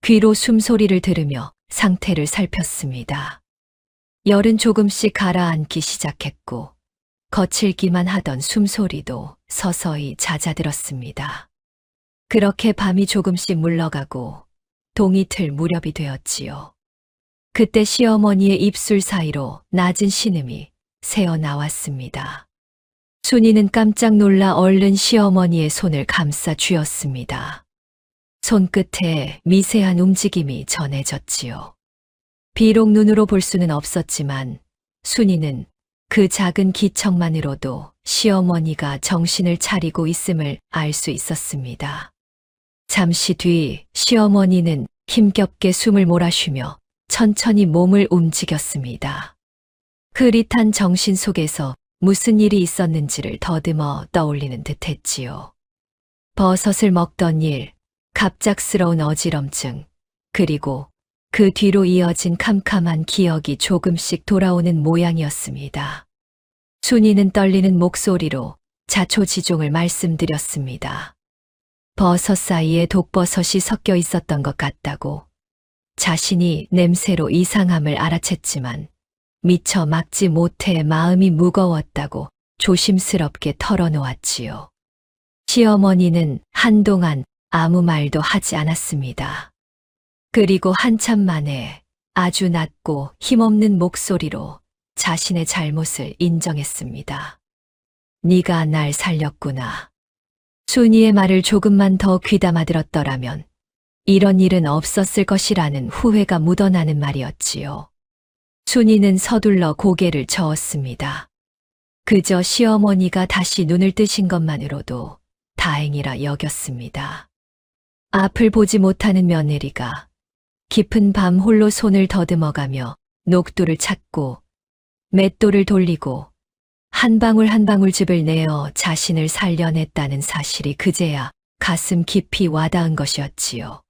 귀로 숨소리를 들으며 상태를 살폈습니다. 열은 조금씩 가라앉기 시작했고 거칠기만 하던 숨소리도 서서히 잦아들었습니다. 그렇게 밤이 조금씩 물러가고 동이 틀 무렵이 되었지요. 그때 시어머니의 입술 사이로 낮은 신음이 새어 나왔습니다. 순이는 깜짝 놀라 얼른 시어머니의 손을 감싸 쥐었습니다. 손끝에 미세한 움직임이 전해졌지요. 비록 눈으로 볼 수는 없었지만 순이는 그 작은 기척만으로도 시어머니가 정신을 차리고 있음을 알 수 있었습니다. 잠시 뒤 시어머니는 힘겹게 숨을 몰아쉬며 천천히 몸을 움직였습니다. 흐릿한 정신 속에서 무슨 일이 있었는지를 더듬어 떠올리는 듯 했지요. 버섯을 먹던 일, 갑작스러운 어지럼증, 그리고 그 뒤로 이어진 캄캄한 기억이 조금씩 돌아오는 모양이었습니다. 순이는 떨리는 목소리로 자초지종을 말씀드렸습니다. 버섯 사이에 독버섯이 섞여 있었던 것 같다고. 자신이 냄새로 이상함을 알아챘지만 미처 막지 못해 마음이 무거웠다고 조심스럽게 털어놓았지요. 시어머니는 한동안 아무 말도 하지 않았습니다. 그리고 한참 만에 아주 낮고 힘없는 목소리로 자신의 잘못을 인정했습니다. 네가 날 살렸구나. 순이의 말을 조금만 더 귀담아 들었더라면 이런 일은 없었을 것이라는 후회가 묻어나는 말이었지요. 순이는 서둘러 고개를 저었습니다. 그저 시어머니가 다시 눈을 뜨신 것만으로도 다행이라 여겼습니다. 앞을 보지 못하는 며느리가 깊은 밤 홀로 손을 더듬어가며 녹두를 찾고 맷돌을 돌리고 한 방울 한 방울 즙을 내어 자신을 살려냈다는 사실이 그제야 가슴 깊이 와닿은 것이었지요.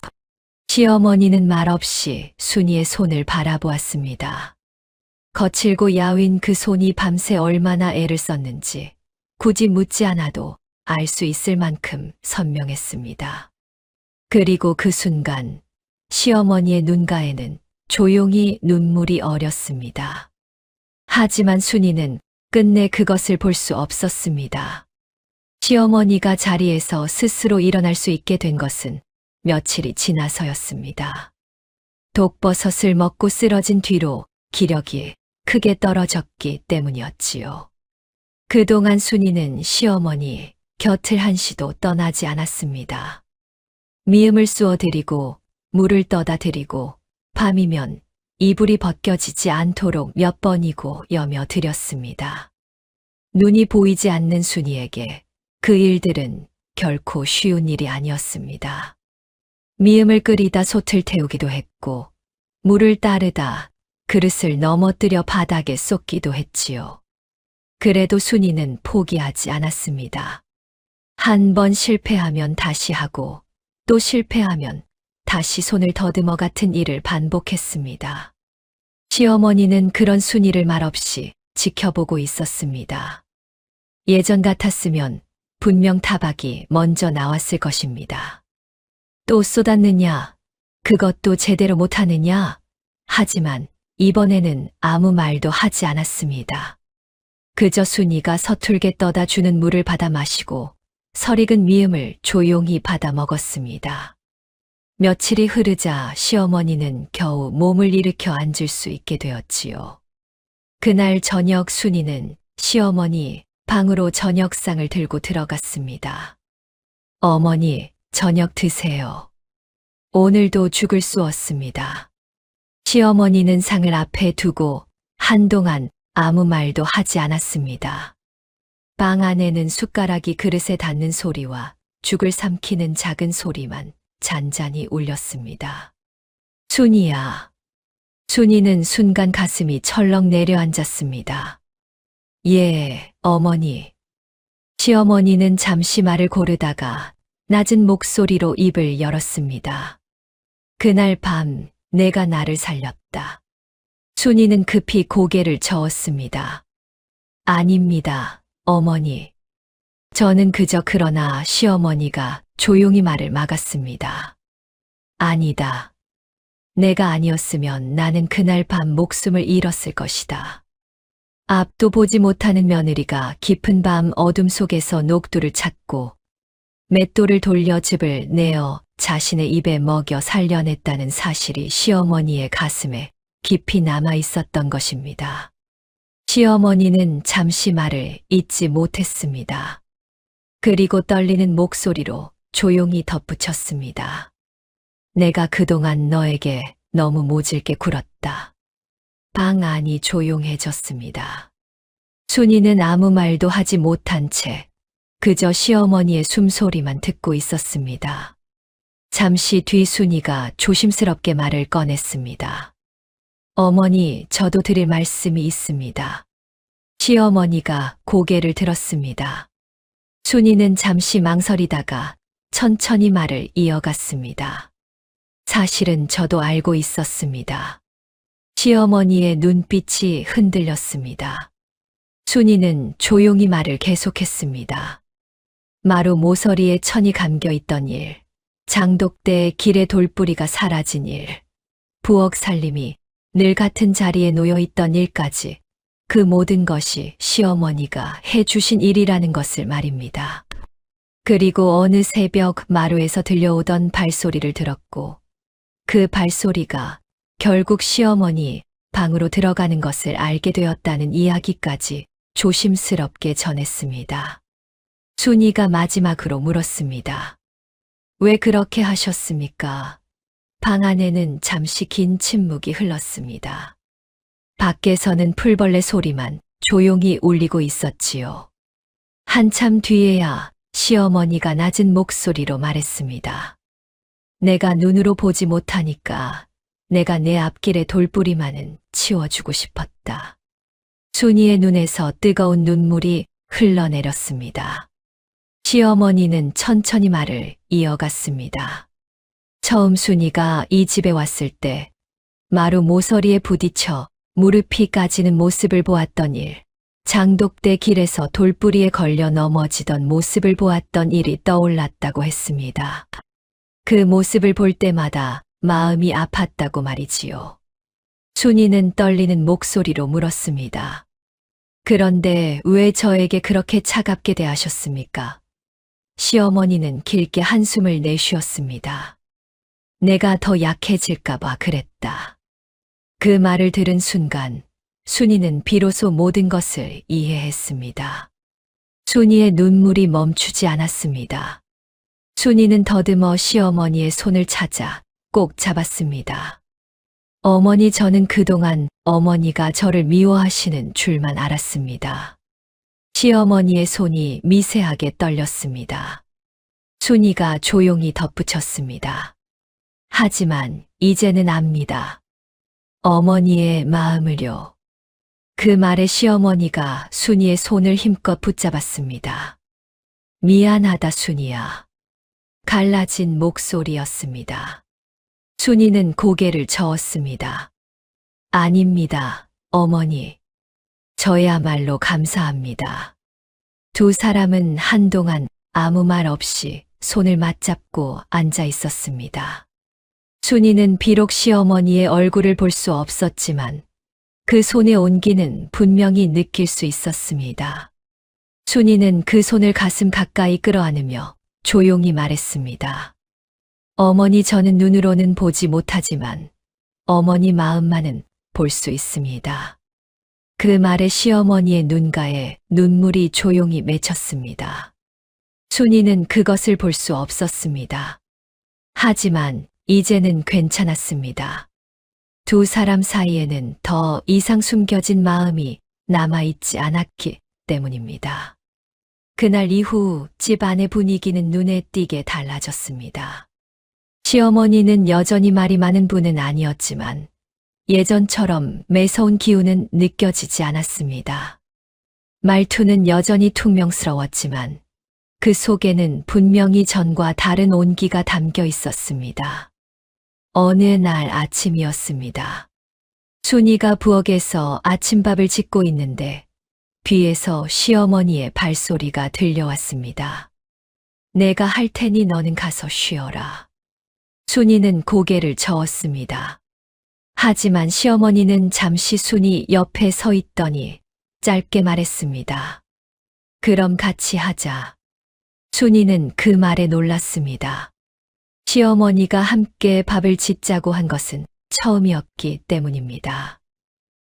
시어머니는 말없이 순이의 손을 바라보았습니다. 거칠고 야윈 그 손이 밤새 얼마나 애를 썼는지 굳이 묻지 않아도 알 수 있을 만큼 선명했습니다. 그리고 그 순간 시어머니의 눈가에는 조용히 눈물이 어렸습니다. 하지만 순이는 끝내 그것을 볼 수 없었습니다. 시어머니가 자리에서 스스로 일어날 수 있게 된 것은 며칠이 지나서였습니다. 독버섯을 먹고 쓰러진 뒤로 기력이 크게 떨어졌기 때문이었지요. 그동안 순이는 시어머니 곁을 한시도 떠나지 않았습니다. 미음을 쑤어드리고 물을 떠다 드리고 밤이면 이불이 벗겨지지 않도록 몇 번이고 여며 드렸습니다. 눈이 보이지 않는 순이에게 그 일들은 결코 쉬운 일이 아니었습니다. 미음을 끓이다 솥을 태우기도 했고, 물을 따르다 그릇을 넘어뜨려 바닥에 쏟기도 했지요. 그래도 순이는 포기하지 않았습니다. 한 번 실패하면 다시 하고, 또 실패하면 다시 손을 더듬어 같은 일을 반복했습니다. 시어머니는 그런 순이를 말없이 지켜보고 있었습니다. 예전 같았으면 분명 타박이 먼저 나왔을 것입니다. 또 쏟았느냐? 그것도 제대로 못하느냐? 하지만 이번에는 아무 말도 하지 않았습니다. 그저 순이가 서툴게 떠다 주는 물을 받아 마시고 설익은 미음을 조용히 받아 먹었습니다. 며칠이 흐르자 시어머니는 겨우 몸을 일으켜 앉을 수 있게 되었지요. 그날 저녁 순이는 시어머니 방으로 저녁상을 들고 들어갔습니다. 어머니, 저녁 드세요. 오늘도 죽을 쑤었습니다. 시어머니는 상을 앞에 두고 한동안 아무 말도 하지 않았습니다. 방 안에는 숟가락이 그릇에 닿는 소리와 죽을 삼키는 작은 소리만 잔잔히 울렸습니다. 순이야. 순이는 순간 가슴이 철렁 내려앉았습니다. 예, 어머니. 시어머니는 잠시 말을 고르다가 낮은 목소리로 입을 열었습니다. 그날 밤 내가 나를 살렸다. 순이는 급히 고개를 저었습니다. 아닙니다, 어머니. 저는 그저 그러나 시어머니가 조용히 말을 막았습니다. 아니다. 내가 아니었으면 나는 그날 밤 목숨을 잃었을 것이다. 앞도 보지 못하는 며느리가 깊은 밤 어둠 속에서 녹두를 찾고 맷돌을 돌려 즙을 내어 자신의 입에 먹여 살려냈다는 사실이 시어머니의 가슴에 깊이 남아 있었던 것입니다. 시어머니는 잠시 말을 잇지 못했습니다. 그리고 떨리는 목소리로 조용히 덧붙였습니다. 내가 그동안 너에게 너무 모질게 굴었다. 방 안이 조용해졌습니다. 순이는 아무 말도 하지 못한 채 그저 시어머니의 숨소리만 듣고 있었습니다. 잠시 뒤 순이가 조심스럽게 말을 꺼냈습니다. 어머니, 저도 드릴 말씀이 있습니다. 시어머니가 고개를 들었습니다. 순이는 잠시 망설이다가 천천히 말을 이어갔습니다. 사실은 저도 알고 있었습니다. 시어머니의 눈빛이 흔들렸습니다. 순이는 조용히 말을 계속했습니다. 마루 모서리에 천이 감겨 있던 일, 장독대의 길에 돌뿌리가 사라진 일, 부엌 살림이 늘 같은 자리에 놓여 있던 일까지 그 모든 것이 시어머니가 해주신 일이라는 것을 말입니다. 그리고 어느 새벽 마루에서 들려오던 발소리를 들었고 그 발소리가 결국 시어머니 방으로 들어가는 것을 알게 되었다는 이야기까지 조심스럽게 전했습니다. 순이가 마지막으로 물었습니다. 왜 그렇게 하셨습니까? 방 안에는 잠시 긴 침묵이 흘렀습니다. 밖에서는 풀벌레 소리만 조용히 울리고 있었지요. 한참 뒤에야 시어머니가 낮은 목소리로 말했습니다. 내가 눈으로 보지 못하니까 내가 내 앞길의 돌뿌리만은 치워주고 싶었다. 순이의 눈에서 뜨거운 눈물이 흘러내렸습니다. 시어머니는 천천히 말을 이어갔습니다. 처음 순이가 이 집에 왔을 때 마루 모서리에 부딪혀 무릎이 까지는 모습을 보았던 일, 장독대 길에서 돌뿌리에 걸려 넘어지던 모습을 보았던 일이 떠올랐다고 했습니다. 그 모습을 볼 때마다 마음이 아팠다고 말이지요. 순이는 떨리는 목소리로 물었습니다. 그런데 왜 저에게 그렇게 차갑게 대하셨습니까? 시어머니는 길게 한숨을 내쉬었습니다. 내가 더 약해질까봐 그랬다. 그 말을 들은 순간 순이는 비로소 모든 것을 이해했습니다. 순이의 눈물이 멈추지 않았습니다. 순이는 더듬어 시어머니의 손을 찾아 꼭 잡았습니다. 어머니, 저는 그동안 어머니가 저를 미워하시는 줄만 알았습니다. 시어머니의 손이 미세하게 떨렸습니다. 순이가 조용히 덧붙였습니다. 하지만 이제는 압니다. 어머니의 마음을요. 그 말에 시어머니가 순이의 손을 힘껏 붙잡았습니다. 미안하다, 순이야. 갈라진 목소리였습니다. 순이는 고개를 저었습니다. 아닙니다, 어머니. 저야말로 감사합니다. 두 사람은 한동안 아무 말 없이 손을 맞잡고 앉아 있었습니다. 순이는 비록 시어머니의 얼굴을 볼 수 없었지만 그 손의 온기는 분명히 느낄 수 있었습니다. 순이는 그 손을 가슴 가까이 끌어안으며 조용히 말했습니다. 어머니, 저는 눈으로는 보지 못하지만 어머니 마음만은 볼 수 있습니다. 그 말에 시어머니의 눈가에 눈물이 조용히 맺혔습니다. 순이는 그것을 볼 수 없었습니다. 하지만 이제는 괜찮았습니다. 두 사람 사이에는 더 이상 숨겨진 마음이 남아있지 않았기 때문입니다. 그날 이후 집 안의 분위기는 눈에 띄게 달라졌습니다. 시어머니는 여전히 말이 많은 분은 아니었지만 예전처럼 매서운 기운은 느껴지지 않았습니다. 말투는 여전히 퉁명스러웠지만 그 속에는 분명히 전과 다른 온기가 담겨 있었습니다. 어느 날 아침이었습니다. 순이가 부엌에서 아침밥을 짓고 있는데 뒤에서 시어머니의 발소리가 들려왔습니다. 내가 할 테니 너는 가서 쉬어라. 순이는 고개를 저었습니다. 하지만 시어머니는 잠시 순이 옆에 서 있더니 짧게 말했습니다. 그럼 같이 하자. 순이는 그 말에 놀랐습니다. 시어머니가 함께 밥을 짓자고 한 것은 처음이었기 때문입니다.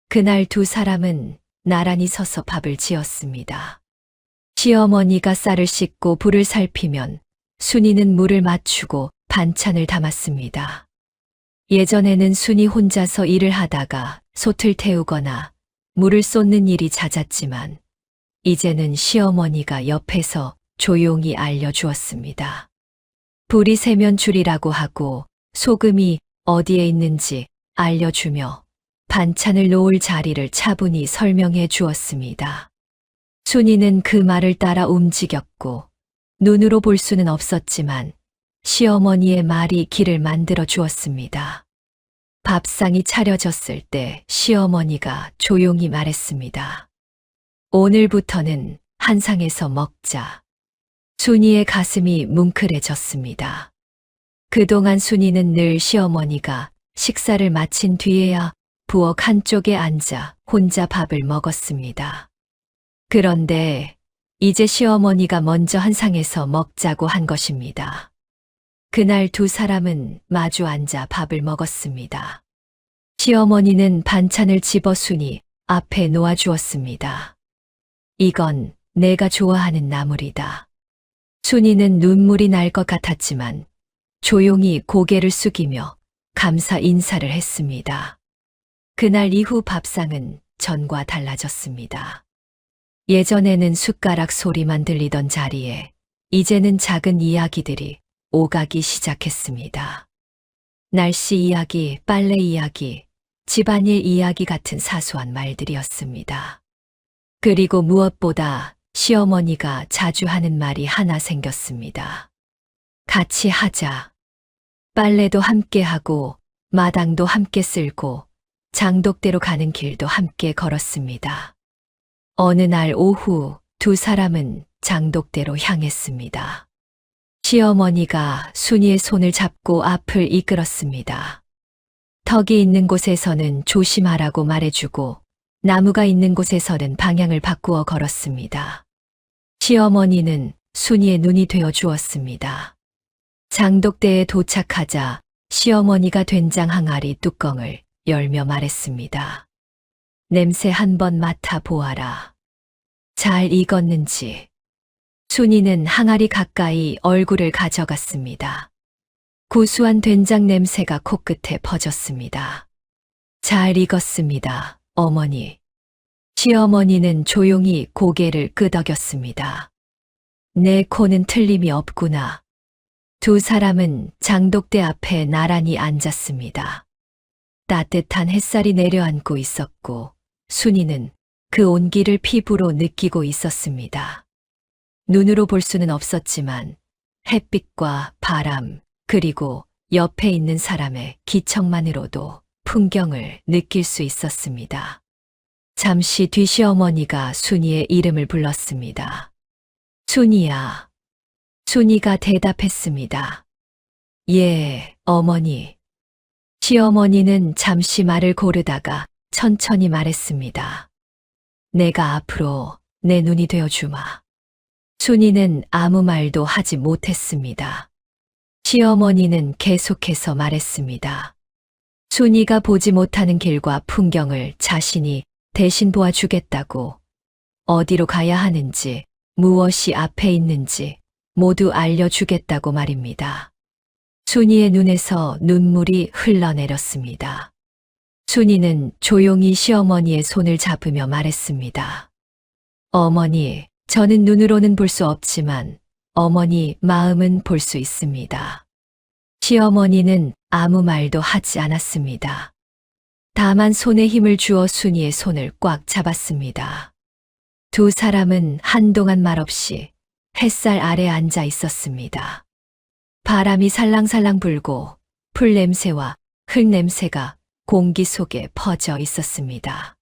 그날 두 사람은 나란히 서서 밥을 지었습니다. 시어머니가 쌀을 씻고 불을 살피면 순이는 물을 맞추고 반찬을 담았습니다. 예전에는 순이 혼자서 일을 하다가 솥을 태우거나 물을 쏟는 일이 잦았지만 이제는 시어머니가 옆에서 조용히 알려주었습니다. 불이 새면 줄이라고 하고 소금이 어디에 있는지 알려주며 반찬을 놓을 자리를 차분히 설명해 주었습니다. 순이는 그 말을 따라 움직였고 눈으로 볼 수는 없었지만 시어머니의 말이 길을 만들어 주었습니다. 밥상이 차려졌을 때 시어머니가 조용히 말했습니다. 오늘부터는 한 상에서 먹자. 순이의 가슴이 뭉클해졌습니다. 그동안 순이는 늘 시어머니가 식사를 마친 뒤에야 부엌 한쪽에 앉아 혼자 밥을 먹었습니다. 그런데 이제 시어머니가 먼저 한 상에서 먹자고 한 것입니다. 그날 두 사람은 마주 앉아 밥을 먹었습니다. 시어머니는 반찬을 집어 순이 앞에 놓아주었습니다. 이건 내가 좋아하는 나물이다. 순이는 눈물이 날 것 같았지만 조용히 고개를 숙이며 감사 인사를 했습니다. 그날 이후 밥상은 전과 달라졌습니다. 예전에는 숟가락 소리만 들리던 자리에 이제는 작은 이야기들이 오가기 시작했습니다. 날씨 이야기, 빨래 이야기, 집안일 이야기 같은 사소한 말들이었습니다. 그리고 무엇보다 시어머니가 자주 하는 말이 하나 생겼습니다. 같이 하자. 빨래도 함께 하고 마당도 함께 쓸고 장독대로 가는 길도 함께 걸었습니다. 어느 날 오후 두 사람은 장독대로 향했습니다. 시어머니가 순이의 손을 잡고 앞을 이끌었습니다. 턱이 있는 곳에서는 조심하라고 말해주고 나무가 있는 곳에서는 방향을 바꾸어 걸었습니다. 시어머니는 순이의 눈이 되어 주었습니다. 장독대에 도착하자 시어머니가 된장 항아리 뚜껑을 열며 말했습니다. 냄새 한번 맡아보아라. 잘 익었는지. 순이는 항아리 가까이 얼굴을 가져갔습니다. 고소한 된장 냄새가 코끝에 퍼졌습니다. 잘 익었습니다, 어머니. 시어머니는 조용히 고개를 끄덕였습니다. 내 코는 틀림이 없구나. 두 사람은 장독대 앞에 나란히 앉았습니다. 따뜻한 햇살이 내려앉고 있었고 순이는 그 온기를 피부로 느끼고 있었습니다. 눈으로 볼 수는 없었지만 햇빛과 바람 그리고 옆에 있는 사람의 기척만으로도 풍경을 느낄 수 있었습니다. 잠시 뒤 시어머니가 순이의 이름을 불렀습니다. 순이야. 순이가 대답했습니다. 예, 어머니. 시어머니는 잠시 말을 고르다가 천천히 말했습니다. 내가 앞으로 내 눈이 되어주마. 순이는 아무 말도 하지 못했습니다. 시어머니는 계속해서 말했습니다. 순이가 보지 못하는 길과 풍경을 자신이 대신 보아주겠다고, 어디로 가야 하는지, 무엇이 앞에 있는지 모두 알려주겠다고 말입니다. 순이의 눈에서 눈물이 흘러내렸습니다. 순이는 조용히 시어머니의 손을 잡으며 말했습니다. 어머니, 저는 눈으로는 볼 수 없지만 어머니 마음은 볼 수 있습니다. 시어머니는 아무 말도 하지 않았습니다. 다만 손에 힘을 주어 순이의 손을 꽉 잡았습니다. 두 사람은 한동안 말없이 햇살 아래 앉아 있었습니다. 바람이 살랑살랑 불고 풀 냄새와 흙 냄새가 공기 속에 퍼져 있었습니다.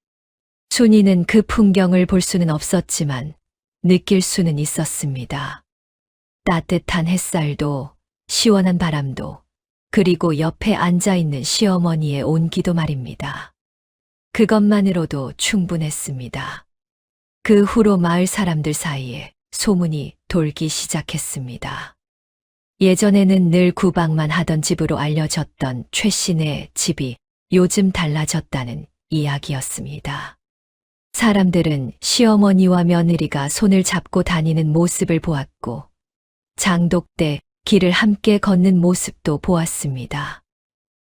순이는 그 풍경을 볼 수는 없었지만 느낄 수는 있었습니다. 따뜻한 햇살도 시원한 바람도 그리고 옆에 앉아있는 시어머니의 온기도 말입니다. 그것만으로도 충분했습니다. 그 후로 마을 사람들 사이에 소문이 돌기 시작했습니다. 예전에는 늘 구박만 하던 집으로 알려졌던 최 씨네 집이 요즘 달라졌다는 이야기였습니다. 사람들은 시어머니와 며느리가 손을 잡고 다니는 모습을 보았고 장독대 길을 함께 걷는 모습도 보았습니다.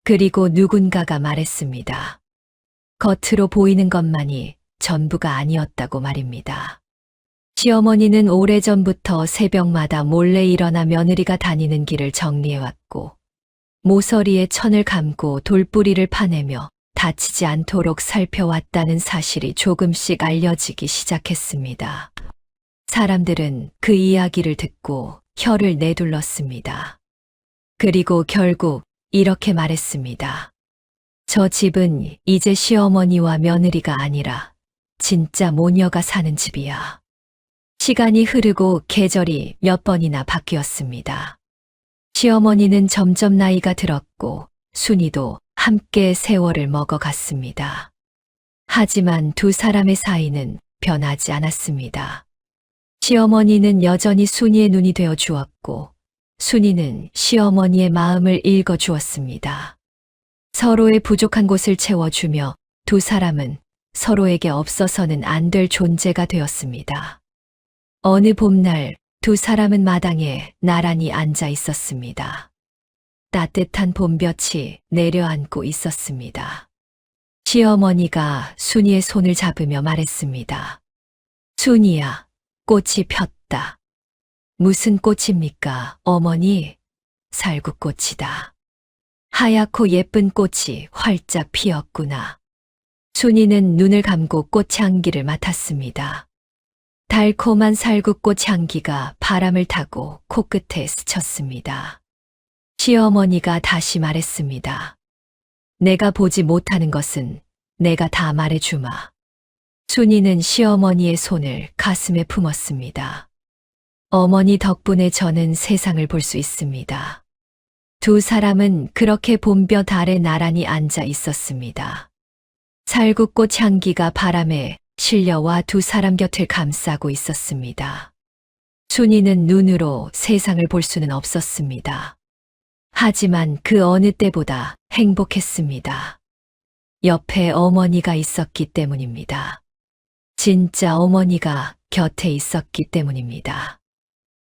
그리고 누군가가 말했습니다. 겉으로 보이는 것만이 전부가 아니었다고 말입니다. 시어머니는 오래전부터 새벽마다 몰래 일어나 며느리가 다니는 길을 정리해왔고 모서리에 천을 감고 돌뿌리를 파내며 다치지 않도록 살펴왔다는 사실이 조금씩 알려지기 시작했습니다. 사람들은 그 이야기를 듣고 혀를 내둘렀습니다. 그리고 결국 이렇게 말했습니다. 저 집은 이제 시어머니와 며느리가 아니라 진짜 모녀가 사는 집이야. 시간이 흐르고 계절이 몇 번이나 바뀌었습니다. 시어머니는 점점 나이가 들었고 순이도 함께 세월을 먹어갔습니다. 하지만 두 사람의 사이는 변하지 않았습니다. 시어머니는 여전히 순이의 눈이 되어 주었고 순이는 시어머니의 마음을 읽어 주었습니다. 서로의 부족한 곳을 채워주며 두 사람은 서로에게 없어서는 안 될 존재가 되었습니다. 어느 봄날 두 사람은 마당에 나란히 앉아 있었습니다. 따뜻한 봄볕이 내려앉고 있었습니다. 시어머니가 순이의 손을 잡으며 말했습니다. 순이야, 꽃이 폈다. 무슨 꽃입니까, 어머니? 살구꽃이다. 하얗고 예쁜 꽃이 활짝 피었구나. 순이는 눈을 감고 꽃향기를 맡았습니다. 달콤한 살구꽃 향기가 바람을 타고 코끝에 스쳤습니다. 시어머니가 다시 말했습니다. 내가 보지 못하는 것은 내가 다 말해주마. 순이는 시어머니의 손을 가슴에 품었습니다. 어머니 덕분에 저는 세상을 볼 수 있습니다. 두 사람은 그렇게 봄볕 아래 나란히 앉아 있었습니다. 살구꽃 향기가 바람에 실려와 두 사람 곁을 감싸고 있었습니다. 순이는 눈으로 세상을 볼 수는 없었습니다. 하지만 그 어느 때보다 행복했습니다. 옆에 어머니가 있었기 때문입니다. 진짜 어머니가 곁에 있었기 때문입니다.